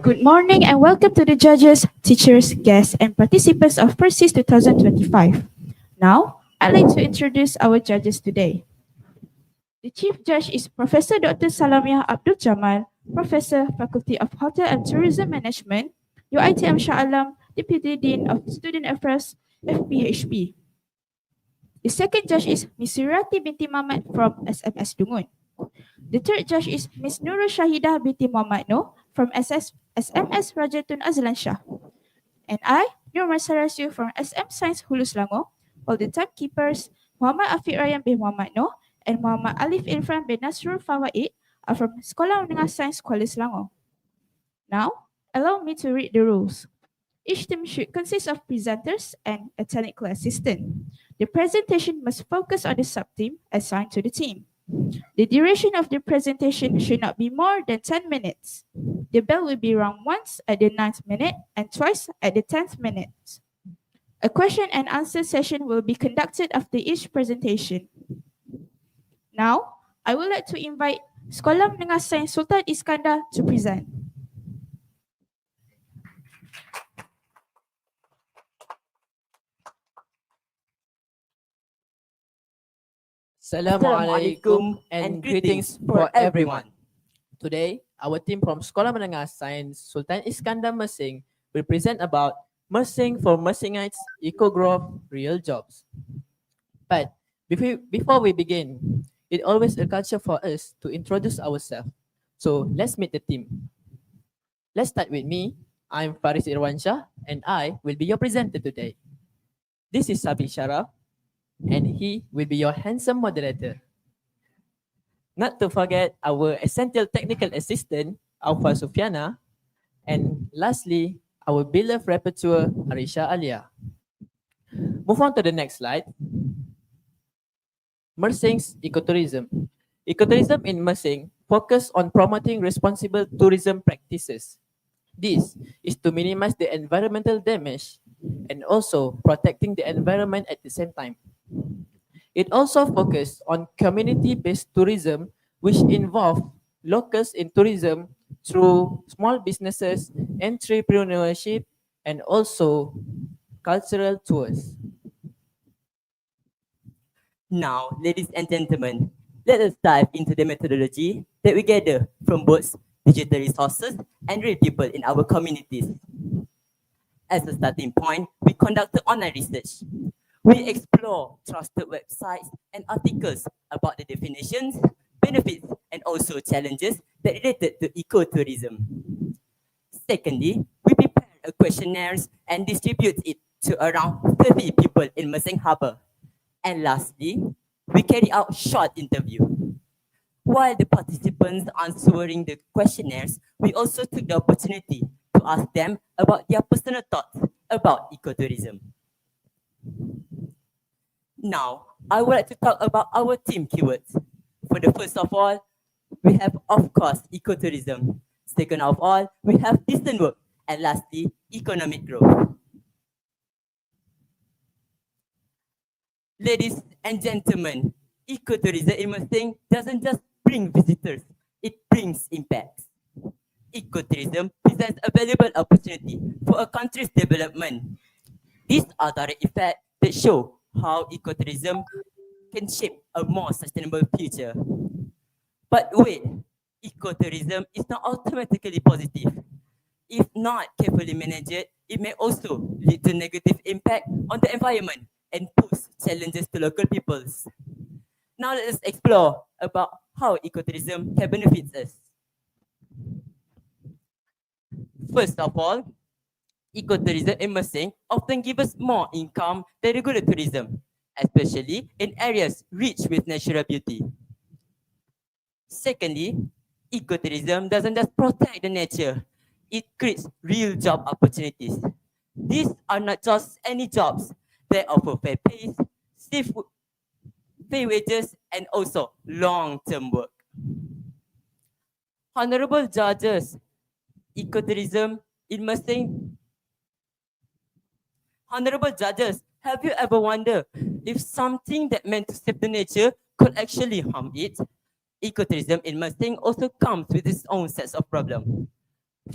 Good morning and welcome to the judges, teachers, guests, and participants of Frsis 2025. Now, I'd like to introduce our judges today. The Chief Judge is Professor Dr. Salamiah Abdul Jamal, Professor, Faculty of Hotel and Tourism Management, UITM Shah Alam, Deputy Dean of Student Affairs, FPHP. The second judge is Ms. Surati binti Mamat from SMS Dungun. The third judge is Ms. Nurul Shahidah binti Muhammad Noor from SMS Rajatun Azlan Shah. And I, Nur Masarasyu from SM Sains Hulu Selangor, while the timekeepers Muhammad Afiq Ryan bin Muhammad Noor and Muhammad Alif Irfan bin Nasrul Fawaid are from Sekolah Menengah Sains Kuala Selangor. Now, allow me to read the rules. Each team should consist of presenters and a technical assistant. The presentation must focus on the sub-team assigned to the team. The duration of the presentation should not be more than 10 minutes. The bell will be rung once at the 9th minute and twice at the 10th minute. A question and answer session will be conducted after each presentation. Now, I would like to invite Sekolah Menengah Sains Sultan Iskandar to present. Assalamualaikum and greetings for everyone. Today, our team from Sekolah Menengah Sains Sultan Iskandar MERSING will present about MERSING for MERSINgites, Eco-Growth, Real Jobs. But before we begin, it's always a culture for us to introduce ourselves. So let's meet the team. Let's start with me. I'm Frsis and I will be your presenter today. This is Sabi Sharaf, and he will be your handsome moderator. Not to forget our essential technical assistant, Alfa Sufiana, and lastly, our beloved rapporteur, Arisha Alia. Move on to the next slide. MERSING's Ecotourism. Ecotourism in MERSING focus on promoting responsible tourism practices. This is to minimize the environmental damage and also protecting the environment at the same time. It also focuses on community-based tourism, which involve locals in tourism through small businesses, entrepreneurship, and also cultural tours. Now, ladies and gentlemen, let us dive into the methodology that we gather from both digital resources and real people in our communities. As a starting point, we conducted online research. We explore trusted websites and articles about the definitions, benefits, and also challenges that related to ecotourism. Secondly, we prepared a questionnaire and distribute it to around 30 people in MERSING Harbour. And lastly, we carry out short interview. While the participants answering the questionnaires, we also took the opportunity to ask them about their personal thoughts about ecotourism. Now, I would like to talk about our team keywords. For the first of all, we have, of course, ecotourism. Second of all, we have decent work. And lastly, economic growth. Ladies and gentlemen, ecotourism in MERSING doesn't just bring visitors, it brings impacts. Ecotourism presents a valuable opportunity for a country's development. These are direct effects that show how ecotourism can shape a more sustainable future. But wait, ecotourism is not automatically positive. If not carefully managed, it may also lead to negative impact on the environment and pose challenges to local peoples. Now let us explore about how ecotourism can benefit us. First of all, ecotourism in MERSING often gives us more income than regular tourism, especially in areas rich with natural beauty. Secondly, ecotourism doesn't just protect the nature, it creates real job opportunities. These are not just any jobs, they offer fair pay, safe pay wages, and also long-term work. Honorable judges, ecotourism in MERSING. Honorable judges, have you ever wondered if something that meant to save the nature could actually harm it? Ecotourism in MERSING also comes with its own sets of problems.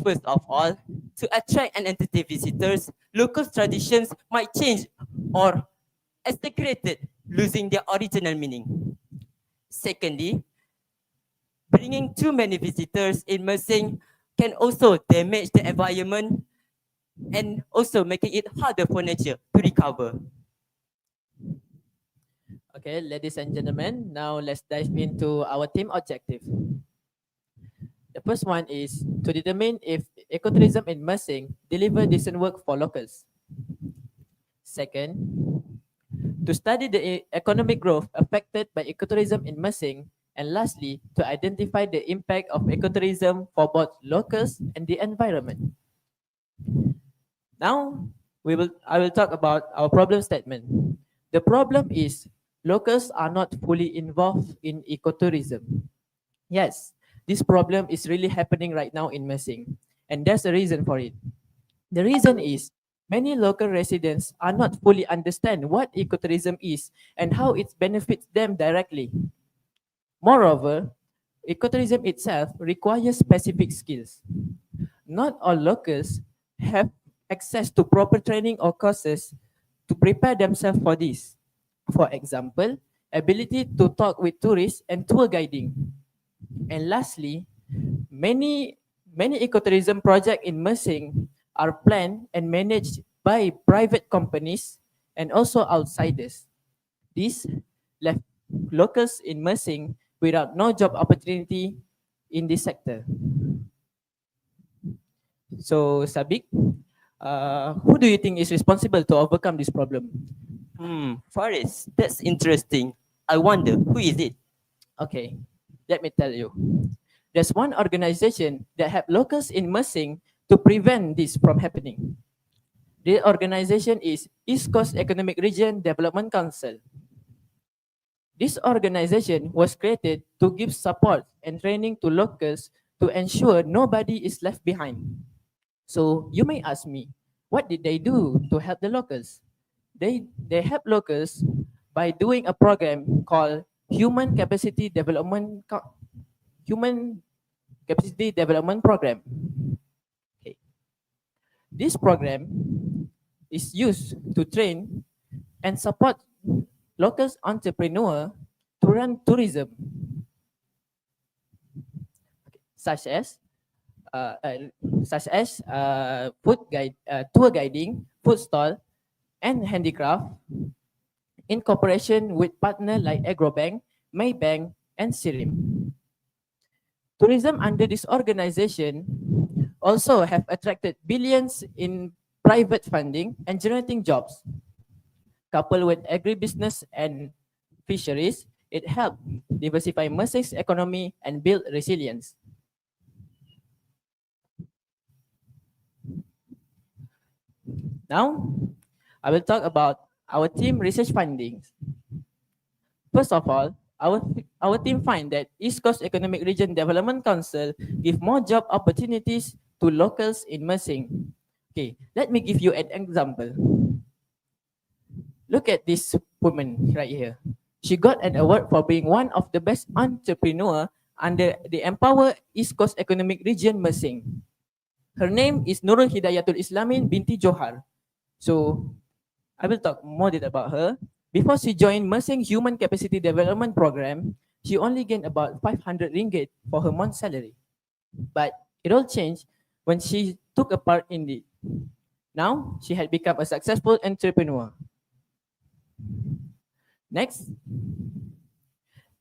First of all, to attract and entertain visitors, local traditions might change or exaggerated, losing their original meaning. Secondly, bringing too many visitors in Mersing can also damage the environment and also making it harder for nature to recover. Okay, ladies and gentlemen, now let's dive into our team objective. The first one is to determine if ecotourism in Mersing deliver decent work for locals. Second, to study the economic growth affected by ecotourism in Mersing. And lastly, to identify the impact of ecotourism for both locals and the environment. Now, I will talk about our problem statement. The problem is locals are not fully involved in ecotourism. Yes, this problem is really happening right now in Mersing, and there's a reason for it. The reason is many local residents are not fully understand what ecotourism is and how it benefits them directly. Moreover, ecotourism itself requires specific skills. Not all locals have access to proper training or courses to prepare themselves for this. For example, ability to talk with tourists and tour guiding. And lastly, many ecotourism projects in Mersing are planned and managed by private companies and also outsiders. This left locals in Mersing without no job opportunity in this sector. So, Sabik, who do you think is responsible to overcome this problem? Frsis, that's interesting. I wonder, who is it? Okay, let me tell you. There's one organization that help locals in Mersing to prevent this from happening. The organization is East Coast Economic Region Development Council. This organization was created to give support and training to locals to ensure nobody is left behind. So you may ask me, what did they do to help the locals? They help locals by doing a program called Human Capacity Development Program. Okay. This program is used to train and support local entrepreneurs to run tourism, such as uh, uh, food guide, tour guiding, food stall, and handicraft in cooperation with partners like Agrobank, Maybank, and Sirim. Tourism under this organization also have attracted billions in private funding and generating jobs. Coupled with agribusiness and fisheries, it helped diversify Mersing's economy and build resilience. Now, I will talk about our team research findings. First of all, our team find that East Coast Economic Region Development Council give more job opportunities to locals in Mersing. Okay, let me give you an example. Look at this woman right here. She got an award for being one of the best entrepreneur under the Empower East Coast Economic Region Mersing. Her name is Nurul Hidayatul Islamin binti Johar. So I will talk more about her. Before she joined Mersing Human Capacity Development Program, she only gained about 500 ringgit for her month salary. But it all changed when she took a part in it. Now, she had become a successful entrepreneur. Next,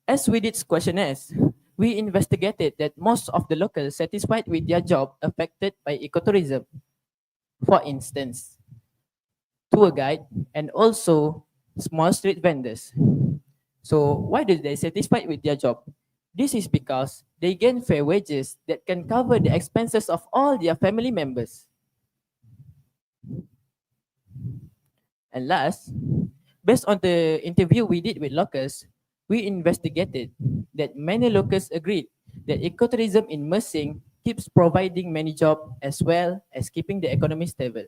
as we did questionnaires, we investigated that most of the locals satisfied with their job affected by ecotourism. For instance, tour guide and also small street vendors. So why do they satisfied with their job? This is because they gain fair wages that can cover the expenses of all their family members. And last, based on the interview we did with locals, we investigated that many locals agreed that ecotourism in Mersing keeps providing many jobs as well as keeping the economy stable.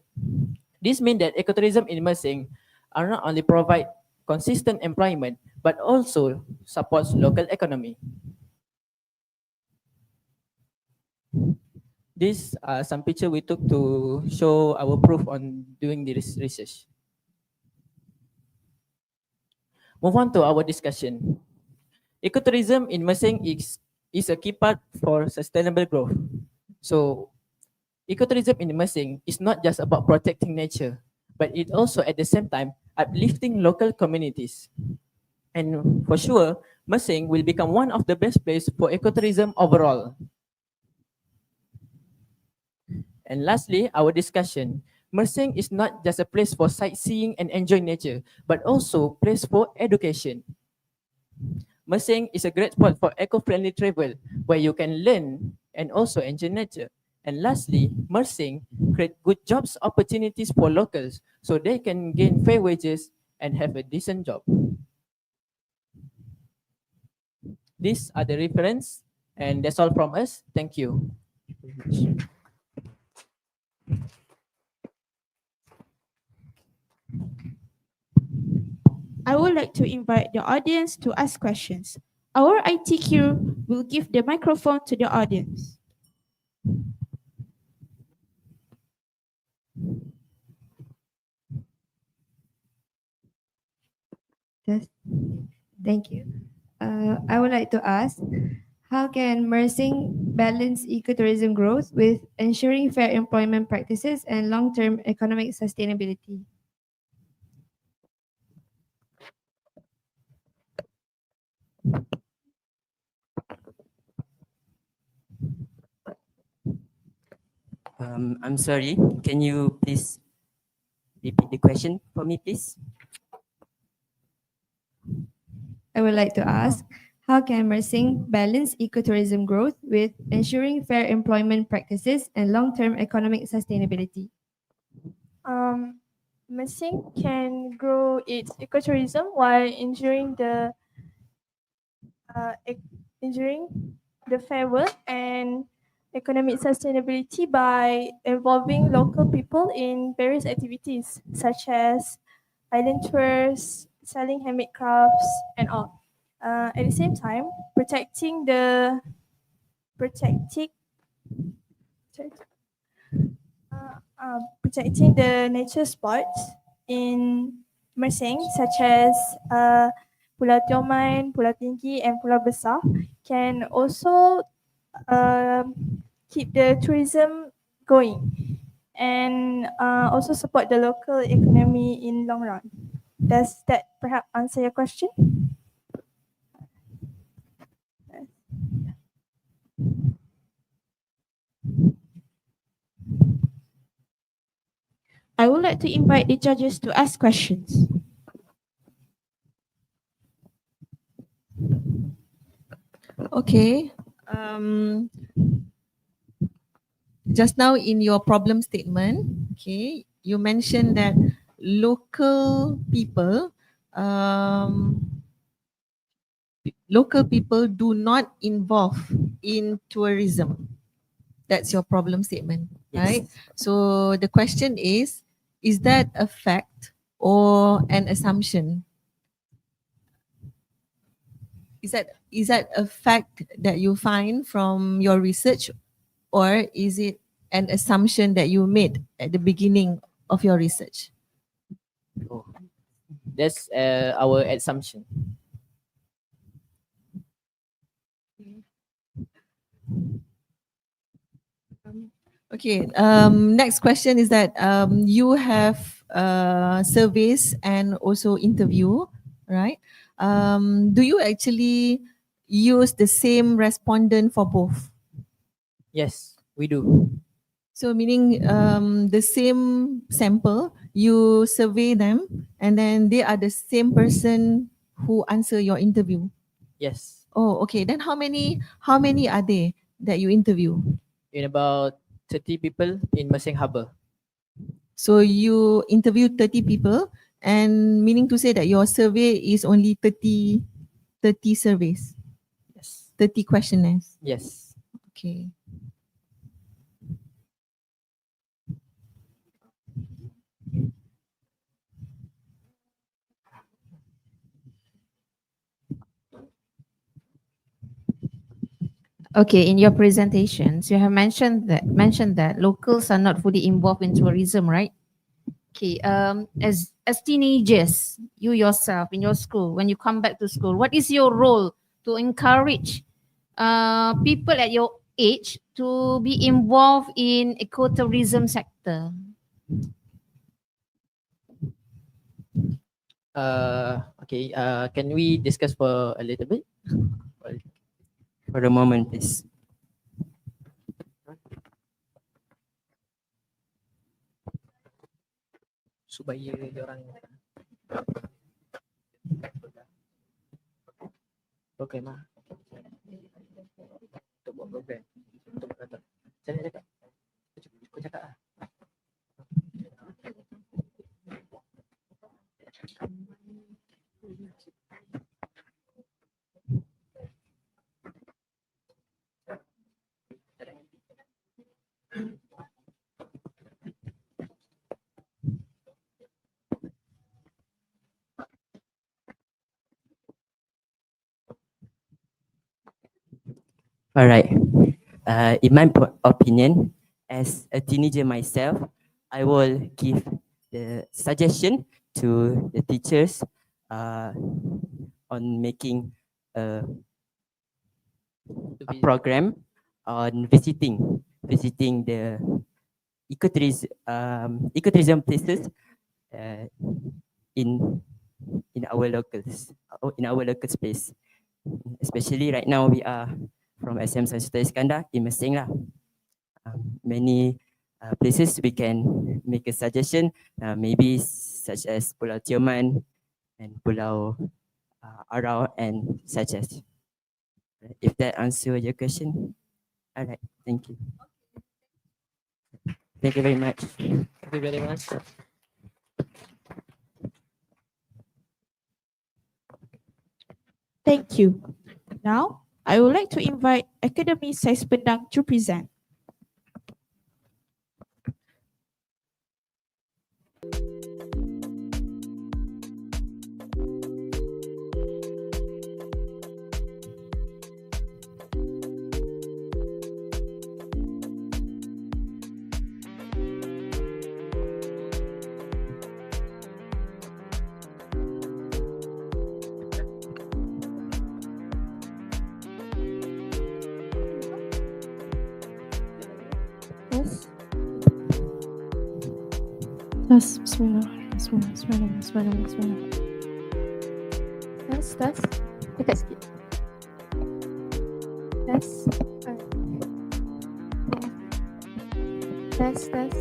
This means that ecotourism in Mersing are not only provide consistent employment but also supports local economy. These are some picture we took to show our proof on doing this research. Move on to our discussion. Ecotourism in Mersing is a key part for sustainable growth. So, ecotourism in Mersing is not just about protecting nature, but it also at the same time uplifting local communities. And for sure, Mersing will become one of the best places for ecotourism overall. And lastly, our discussion. Mersing is not just a place for sightseeing and enjoying nature, but also a place for education. Mersing is a great spot for eco-friendly travel where you can learn and also enjoy nature. And lastly, Mersing create good jobs opportunities for locals so they can gain fair wages and have a decent job. These are the reference, and that's all from us. Thank you. I would like to invite the audience to ask questions. Our IT crew will give the microphone to the audience. Yes. Thank you. I would like to ask, how can Mersing balance ecotourism growth with ensuring fair employment practices and long-term economic sustainability? I'm sorry. Can you please repeat the question for me, please? I would like to ask, how can Mersing balance ecotourism growth with ensuring fair employment practices and long-term economic sustainability? Mersing can grow its ecotourism while uh, ec- ensuring the fair work and economic sustainability by involving local people in various activities such as island tours, selling handmade crafts, and all. At the same time, protecting sorry, protecting the nature spots in Mersing, such as Pulau Tioman, Pulau Tinggi, and Pulau Besar, can also um keep the tourism going and also support the local economy in long run. Does that perhaps answer your question? I would like to invite the judges to ask questions. Okay. Just now in your problem statement, okay, you mentioned that local people, local people do not involve in tourism. That's your problem statement, right? So the question is that a fact or an assumption? Is that a fact that you find from your research, or is it an assumption that you made at the beginning of your research? Oh, that's our assumption. Okay. Next question is that you have surveys and also interview, right? Do you actually use the same respondent for both? Yes, we do. So meaning the same sample, you survey them, and then they are the same person who answer your interview. Yes, Oh, okay. Then how many are they that you interview? in about 30 people in Mersing Harbour. So you interview 30 people, and meaning to say that your survey is only 30 surveys, Yes. 30 questionnaires. Yes. Okay. Okay, in your presentations, you have mentioned that locals are not fully involved in tourism, right? Okay, as teenagers, you yourself in your school, when you come back to school, what is your role to encourage people at your age to be involved in ecotourism sector? Okay. Can we discuss for a little bit? For the moment, please. Supaya orang program lah. Untuk buat program. Untuk kata. Saya cakap. Kau cakap lah. All right. In my opinion, as a teenager myself, I will give the suggestion to the teachers on making a program on visiting the ecotourism places in our local space. Especially right now, we are from SM Sultan Iskandar in MERSING lah. Many places we can make a suggestion, maybe such as Pulau Tioman and Pulau Arau and such as. If that answers your question, all right, thank you. Thank you very much. Thank you very much. Thank you. Now, I would like to invite Academy Sains Pendang to present. Tes. Bismillah. Bismillah. Bismillah. Bismillah. Bismillah. Tes. Dekat sikit. Tes. Tes.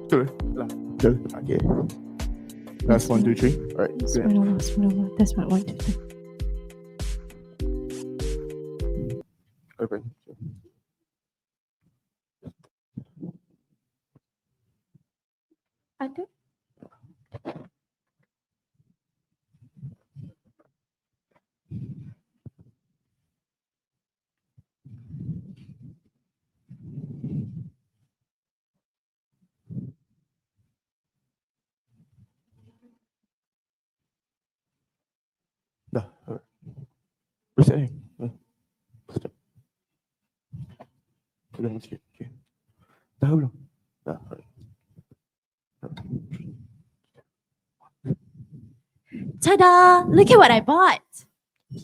Betul lah. Betul. Okay. That's 1, 2, 3. Alright. Good. Bismillah. Bismillah. That's my 1, 2, 3. Open. Ada? Dah. Alright. Reset ni. Stop. Ulang sikit. Okay. Dah belum? Dah. Alright. Ta-da! Look at what I bought.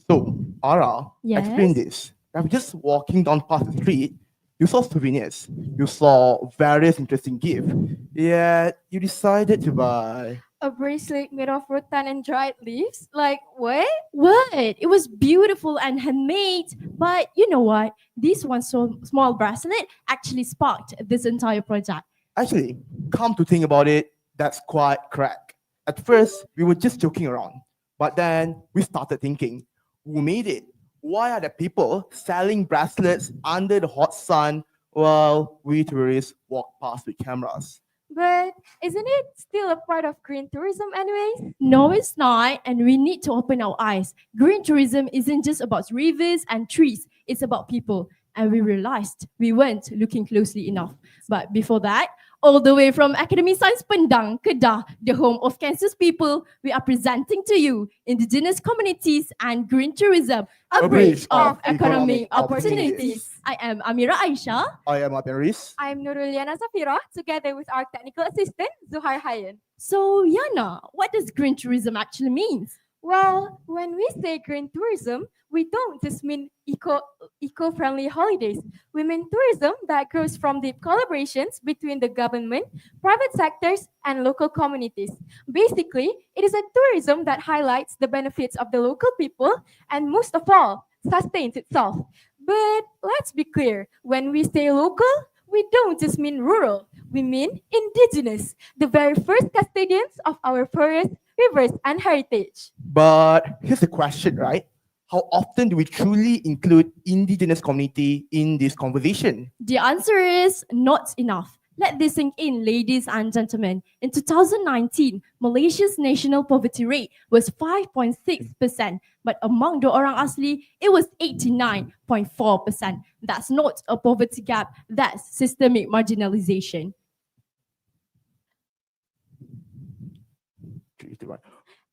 So, Ara, Yes? explain this. I'm just walking down past the street. You saw souvenirs. You saw various interesting gifts. Yet, you decided to buy. A bracelet made of rattan and dried leaves? Like, what? What? It was beautiful and handmade. But you know what? This one small bracelet actually sparked this entire project. Actually, come to think about it, that's quite correct. At first, we were just joking around. But then we started thinking, who made it? Why are there people selling bracelets under the hot sun while we tourists walk past with cameras? But isn't it still a part of green tourism anyways? No, it's not. And we need to open our eyes. Green tourism isn't just about rivers and trees. It's about people. And we realized we weren't looking closely enough. But before that, All the way from Academy Sains Pendang, Kedah, the home of Kansas people, we are presenting to you indigenous communities and green tourism, a bridge of economic opportunities. I am Amira Aisyah. I am Paris. I'm Nuruliana Safira, together with our technical assistant, Zuhair Hayan. So Yana, what does green tourism actually mean? Well, when we say green tourism, we don't just mean eco-friendly holidays. We mean tourism that grows from deep collaborations between the government, private sectors, and local communities. Basically, it is a tourism that highlights the benefits of the local people and most of all, sustains itself. But let's be clear, when we say local, we don't just mean rural, we mean indigenous, the very first custodians of our forests, rivers, and heritage. But here's the question, right? How often do we truly include indigenous community in this conversation? The answer is not enough. Let this sink in, ladies and gentlemen. In 2019, Malaysia's national poverty rate was 5.6%, but among the orang asli, it was 89.4%. That's not a poverty gap, that's systemic marginalization.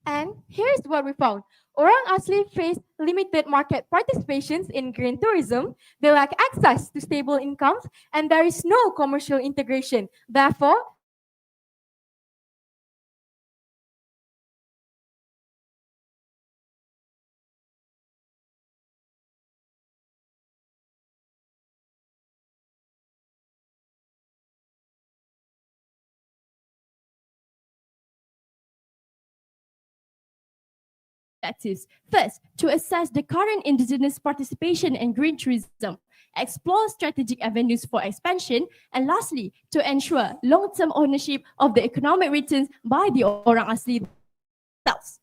And here's what we found. Orang asli face limited market participations in green tourism, they lack access to stable incomes, and there is no commercial integration. Therefore, Objectives. First, to assess the current indigenous participation in green tourism, explore strategic avenues for expansion, and lastly, to ensure long-term ownership of the economic returns by the orang asli themselves.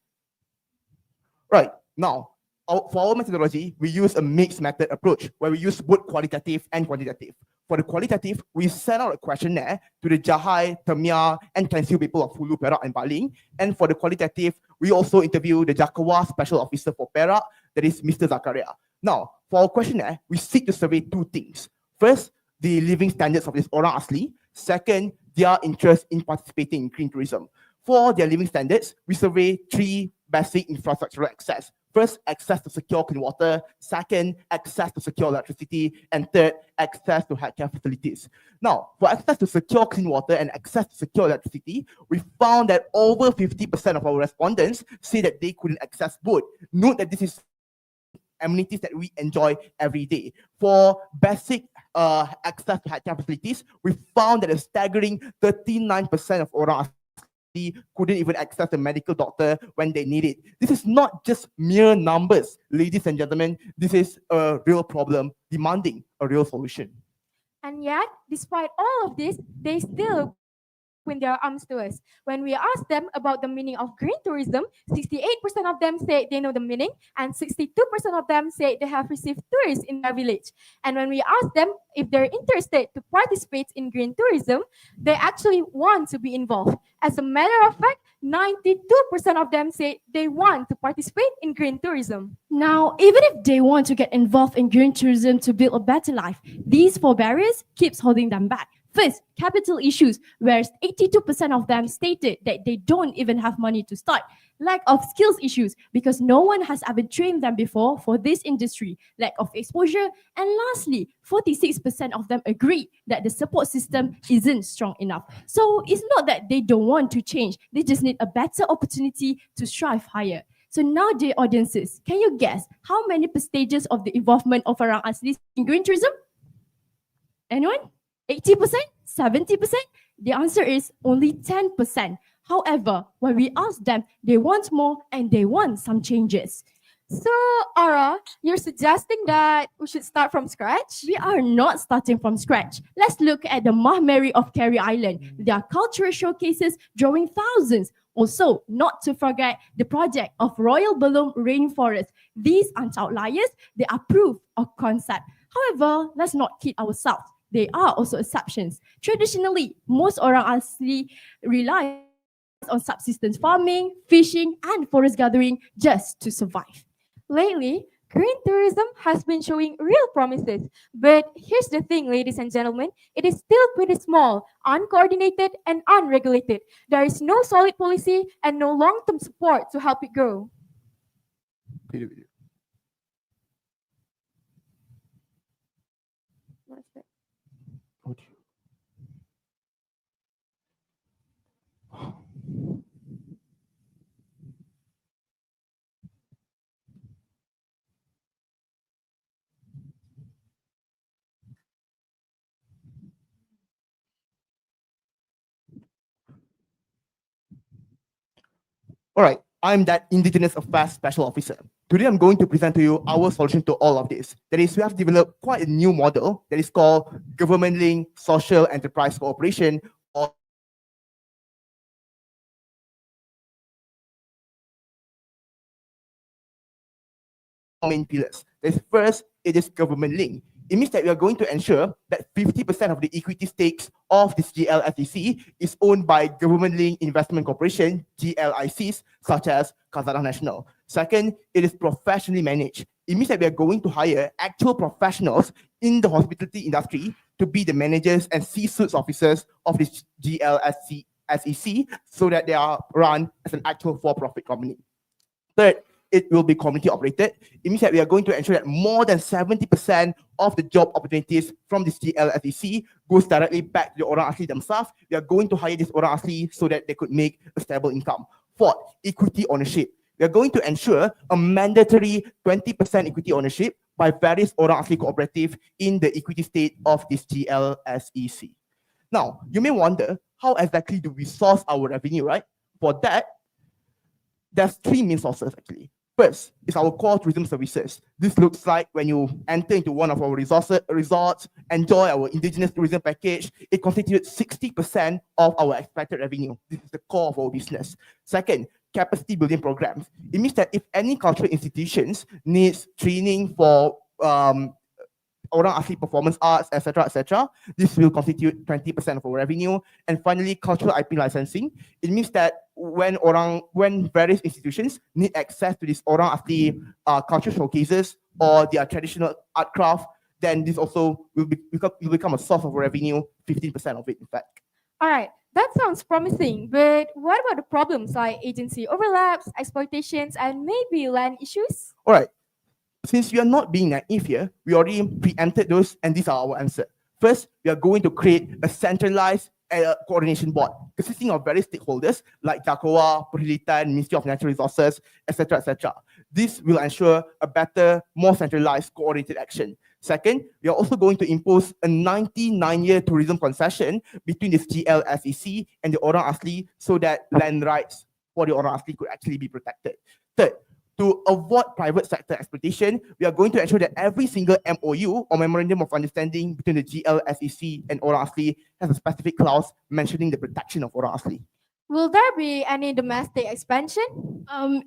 Right, now, for our methodology, we use a mixed method approach where we use both qualitative and quantitative. For the qualitative, we sent out a questionnaire to the Jahai, Temia, and Kansil people of Hulu, Perak, and Baling. And for the qualitative, we also interview the Jakawa Special Officer for Perak, that is Mr. Zakaria. Now, for our questionnaire, we seek to survey two things. First, the living standards of this orang asli. Second, their interest in participating in green tourism. For their living standards, we survey three basic infrastructural access. First, access to secure clean water. Second, access to secure electricity. And third, access to healthcare facilities. Now, for access to secure clean water and access to secure electricity, we found that over 50% of our respondents say that they couldn't access both. Note that this is amenities that we enjoy every day. For basic access to healthcare facilities, we found that a staggering 39% of orang couldn't even access a medical doctor when they need it. This is not just mere numbers, ladies and gentlemen. This is a real problem demanding a real solution. and yet, despite all of this, they still open their arms to us. When we ask them about the meaning of green tourism, 68% of them say they know the meaning, and 62% of them say they have received tourists in their village. And when we ask them if they're interested to participate in green tourism, they actually want to be involved. As a matter of fact, 92% of them say they want to participate in green tourism. Now, even if they want to get involved in green tourism to build a better life, these four barriers keeps holding them back. First, capital issues, whereas 82% of them stated that they don't even have money to start. Lack of skills issues, because no one has ever trained them before for this industry. Lack of exposure. And lastly, 46% of them agree that the support system isn't strong enough. So it's not that they don't want to change, they just need a better opportunity to strive higher. So now, dear audiences, can you guess how many percentages of the involvement of orang asli in green tourism? Anyone? 80%? 70%? The answer is only 10%. However, when we ask them, they want more and they want some changes. So, Ara, you're suggesting that we should start from scratch? We are not starting from scratch. Let's look at the Mahmeri of Carey Island. Their cultural showcases drawing thousands. Also, not to forget the project of Royal Belum Rainforest. These aren't outliers, they are proof of concept. However, let's not kid ourselves. They are also exceptions. Traditionally, most orang asli rely on subsistence farming, fishing, and forest gathering just to survive. Lately, Green tourism has been showing real promises, but here's the thing, ladies and gentlemen, it is still pretty small, uncoordinated, and unregulated. There is no solid policy and no long-term support to help it grow. Play the video. Audio. All right, I'm that Indigenous Affairs Special Officer. Today, I'm going to present to you our solution to all of this. That is, we have developed quite a new model that is called Government-Linked Social Enterprise Cooperation, or main pillars. There's first, it is government-linked. It means that we are going to ensure that 50% of the equity stakes of this GLSEC is owned by government-linked investment corporation, GLICs, such as Khazanah Nasional. Second, it is professionally managed. It means that we are going to hire actual professionals in the hospitality industry to be the managers and C-suite officers of this GLSEC so that they are run as an actual for-profit company. Third, it will be community operated. It means that we are going to ensure that more than 70% of the job opportunities from this GLSEC goes directly back to the orang asli themselves. We are going to hire this orang asli so that they could make a stable income. Fourth, equity ownership. We are going to ensure a mandatory 20% equity ownership by various orang asli cooperative in the equity state of this GLSEC. Now, you may wonder, how exactly do we source our revenue, right? For that, there's three main sources actually. First is our core tourism services. This looks like when you enter into one of our resorts, enjoy our indigenous tourism package, it constitutes 60% of our expected revenue. This is the core of our business. Second, capacity building programs. It means that if any cultural institutions needs training for orang asli performance arts, etc., this will constitute 20% of our revenue. And finally, cultural IP licensing. It means that when various institutions need access to this orang asli culture showcases or their traditional art craft, then this also will become a source of revenue, 15% of it, in fact. All right, that sounds promising, but what about the problems like agency overlaps, exploitations, and maybe land issues? All right. Since we are not being naive here, we already preempted those, and these are our answers. First, we are going to create a centralized coordination board consisting of various stakeholders like Jakoa, Perhilitan, Ministry of Natural Resources, etc. This will ensure a better, more centralized, coordinated action. Second, we are also going to impose a 99-year tourism concession between this GLSEC and the orang asli so that land rights for the orang asli could actually be protected. Third, to avoid private sector exploitation, we are going to ensure that every single MOU or Memorandum of Understanding between the GLSEC and Orang Asli has a specific clause mentioning the protection of Orang Asli. Will there be any domestic expansion?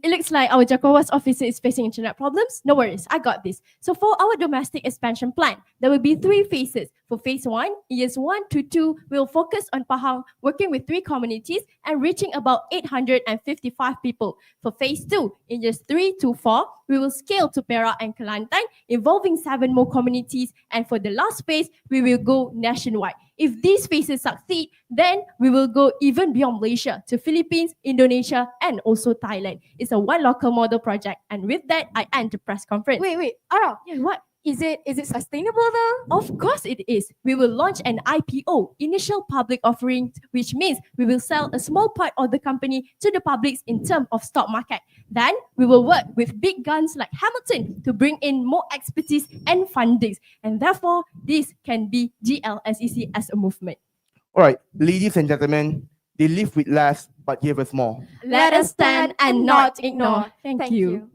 It looks like our Jakowa's officer is facing internet problems. No worries, I got this. So for our domestic expansion plan, there will be 3 phases. For phase 1, years 1 to 2, we'll focus on Pahang, working with 3 communities and reaching about 855 people. For phase 2, in years 3 to 4, we will scale to Perak and Kelantan, involving 7 more communities. And for the last phase, we will go nationwide. If these phases succeed, then we will go even beyond Malaysia to Philippines, Indonesia, and also Thailand. It's a one local model project. And with that, I end the press conference. Wait, Ara, Yeah, what? is it sustainable though? Of course it is. We will launch an IPO, initial public offering, which means we will sell a small part of the company to the public in terms of stock market. Then we will work with big guns like Hamilton to bring in more expertise and fundings. And therefore, this can be GLSEC as a movement. All right, ladies and gentlemen, they live with less but give us more. Let us stand and not ignore. Thank you.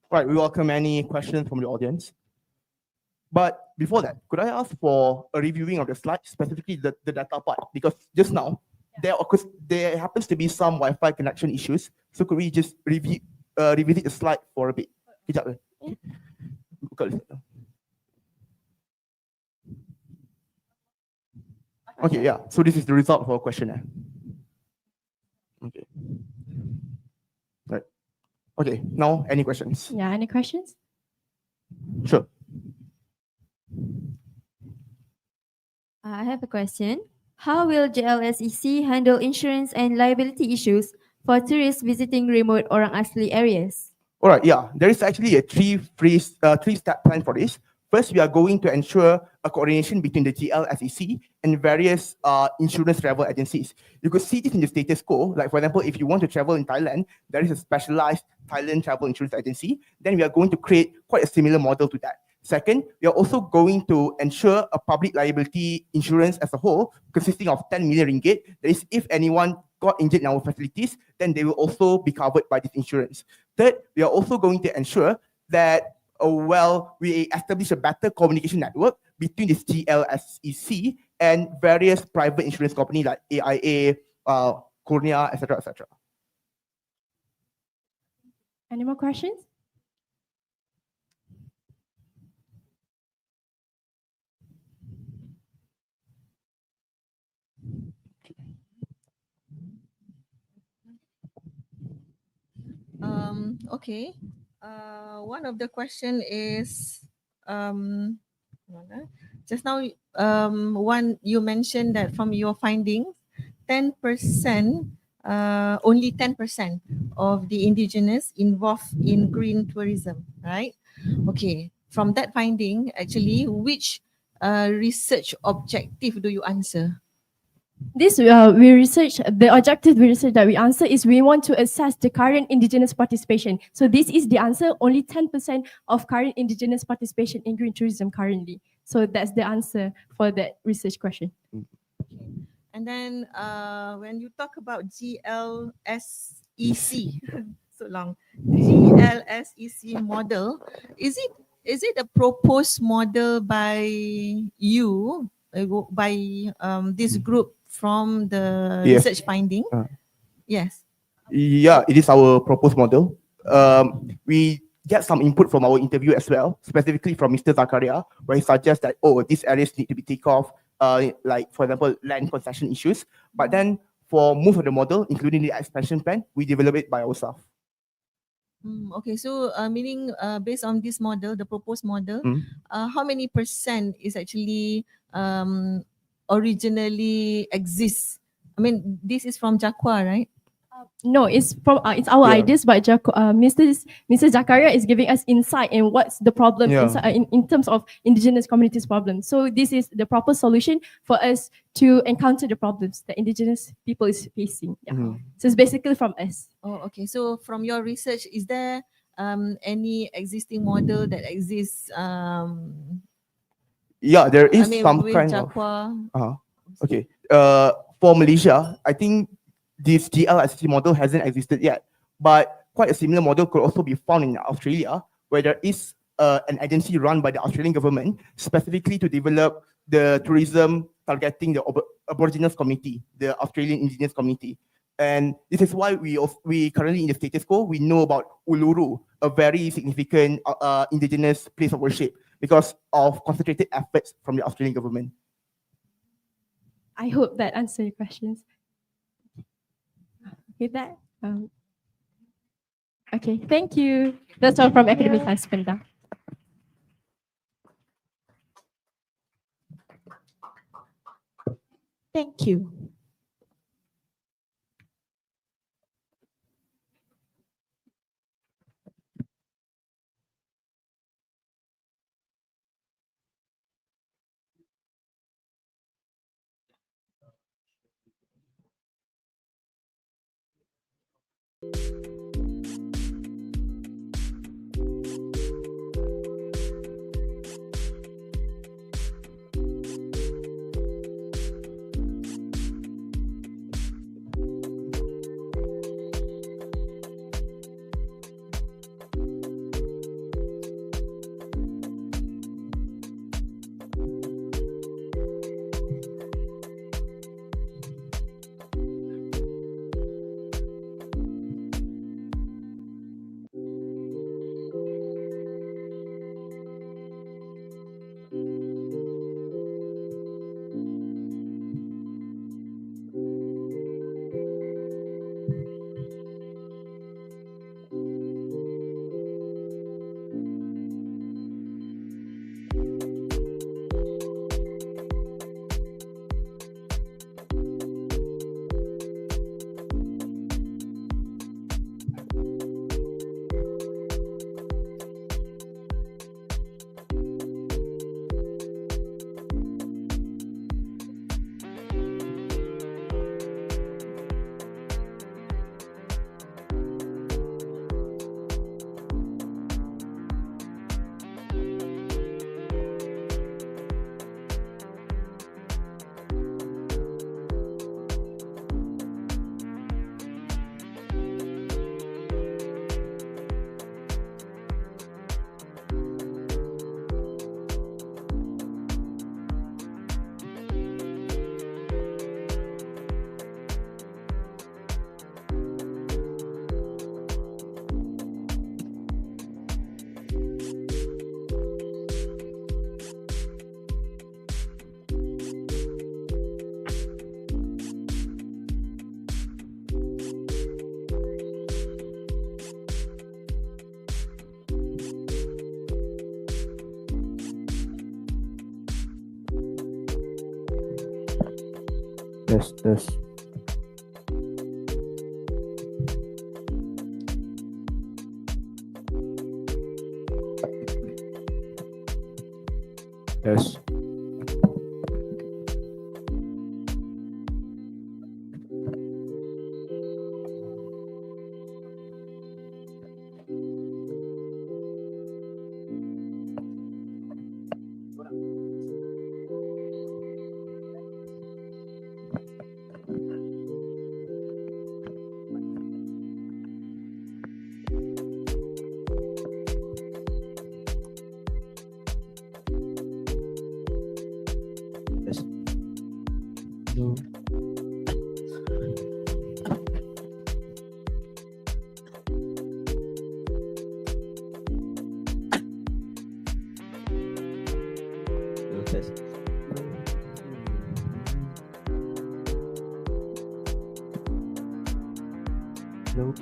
All right, we welcome any questions from the audience. But before that, could I ask for a reviewing of the slides, specifically the data part? Because just now, there happens to be some Wi-Fi connection issues. So could we just revisit the slide for a bit? Kejap. Buka dulu. Okay, yeah. So this is the result of our questionnaire. Okay, now any questions? Yeah, any questions? Sure. I have a question. How will JLSEC handle insurance and liability issues for tourists visiting remote Orang Asli areas? All right, yeah, there is actually a three-step plan for this. First, we are going to ensure a coordination between the GLSEC and various insurance travel agencies. You could see this in the status quo. Like, for example, if you want to travel in Thailand, there is a specialized Thailand travel insurance agency. Then we are going to create quite a similar model to that. Second, we are also going to ensure a public liability insurance as a whole, consisting of 10 million ringgit. That is, if anyone got injured in our facilities, then they will also be covered by this insurance. Third, we are also going to ensure that we establish a better communication network between this GLSEC and various private insurance companies like AIA, Kurnia, etc., etc. Any more questions? Okay. One of the question is just now one you mentioned that from your findings 10% only 10% of the indigenous involved in green tourism, right? Okay, from that finding actually which research objective do you answer? This the objective research that we answer is we want to assess the current indigenous participation. So this is the answer, only 10% of current indigenous participation in green tourism currently. So that's the answer for that research question. Okay. And then when you talk about GLSEC, so long, GLSEC model, is it a proposed model by you, by this group from the Yes. research finding? Yes. Yeah, it is our proposed model. We get some input from our interview as well, specifically from Mr. Zakaria, where he suggests that, these areas need to be taken off, like, for example, land concession issues. But then for most of the model, including the expansion plan, we develop it by ourselves. Okay, so meaning based on this model, the proposed model, how many % is actually originally exists? I mean, this is from Jakwa, right? No, it's from it's our ideas, but Mr. Zakaria is giving us insight in what's the problem in terms of indigenous communities' problems. So this is the proper solution for us to encounter the problems that indigenous people is facing. Yeah. So it's basically from us. Oh, okay. So from your research, is there any existing model that exists? Yeah, there is some with kind Jakwa. of. Okay. For Malaysia, I think this GLSC model hasn't existed yet, but quite a similar model could also be found in Australia, where there is an agency run by the Australian government specifically to develop the tourism targeting the Aboriginal community, the Australian indigenous community. And this is why we currently in the status quo, we know about Uluru, a very significant indigenous place of worship, because of concentrated efforts from the Australian government. I hope that answers your questions. With that, okay, thank you. That's all from Academic Science Pendang. Thank you. Test, test. Yes. Yes. No. No test. No.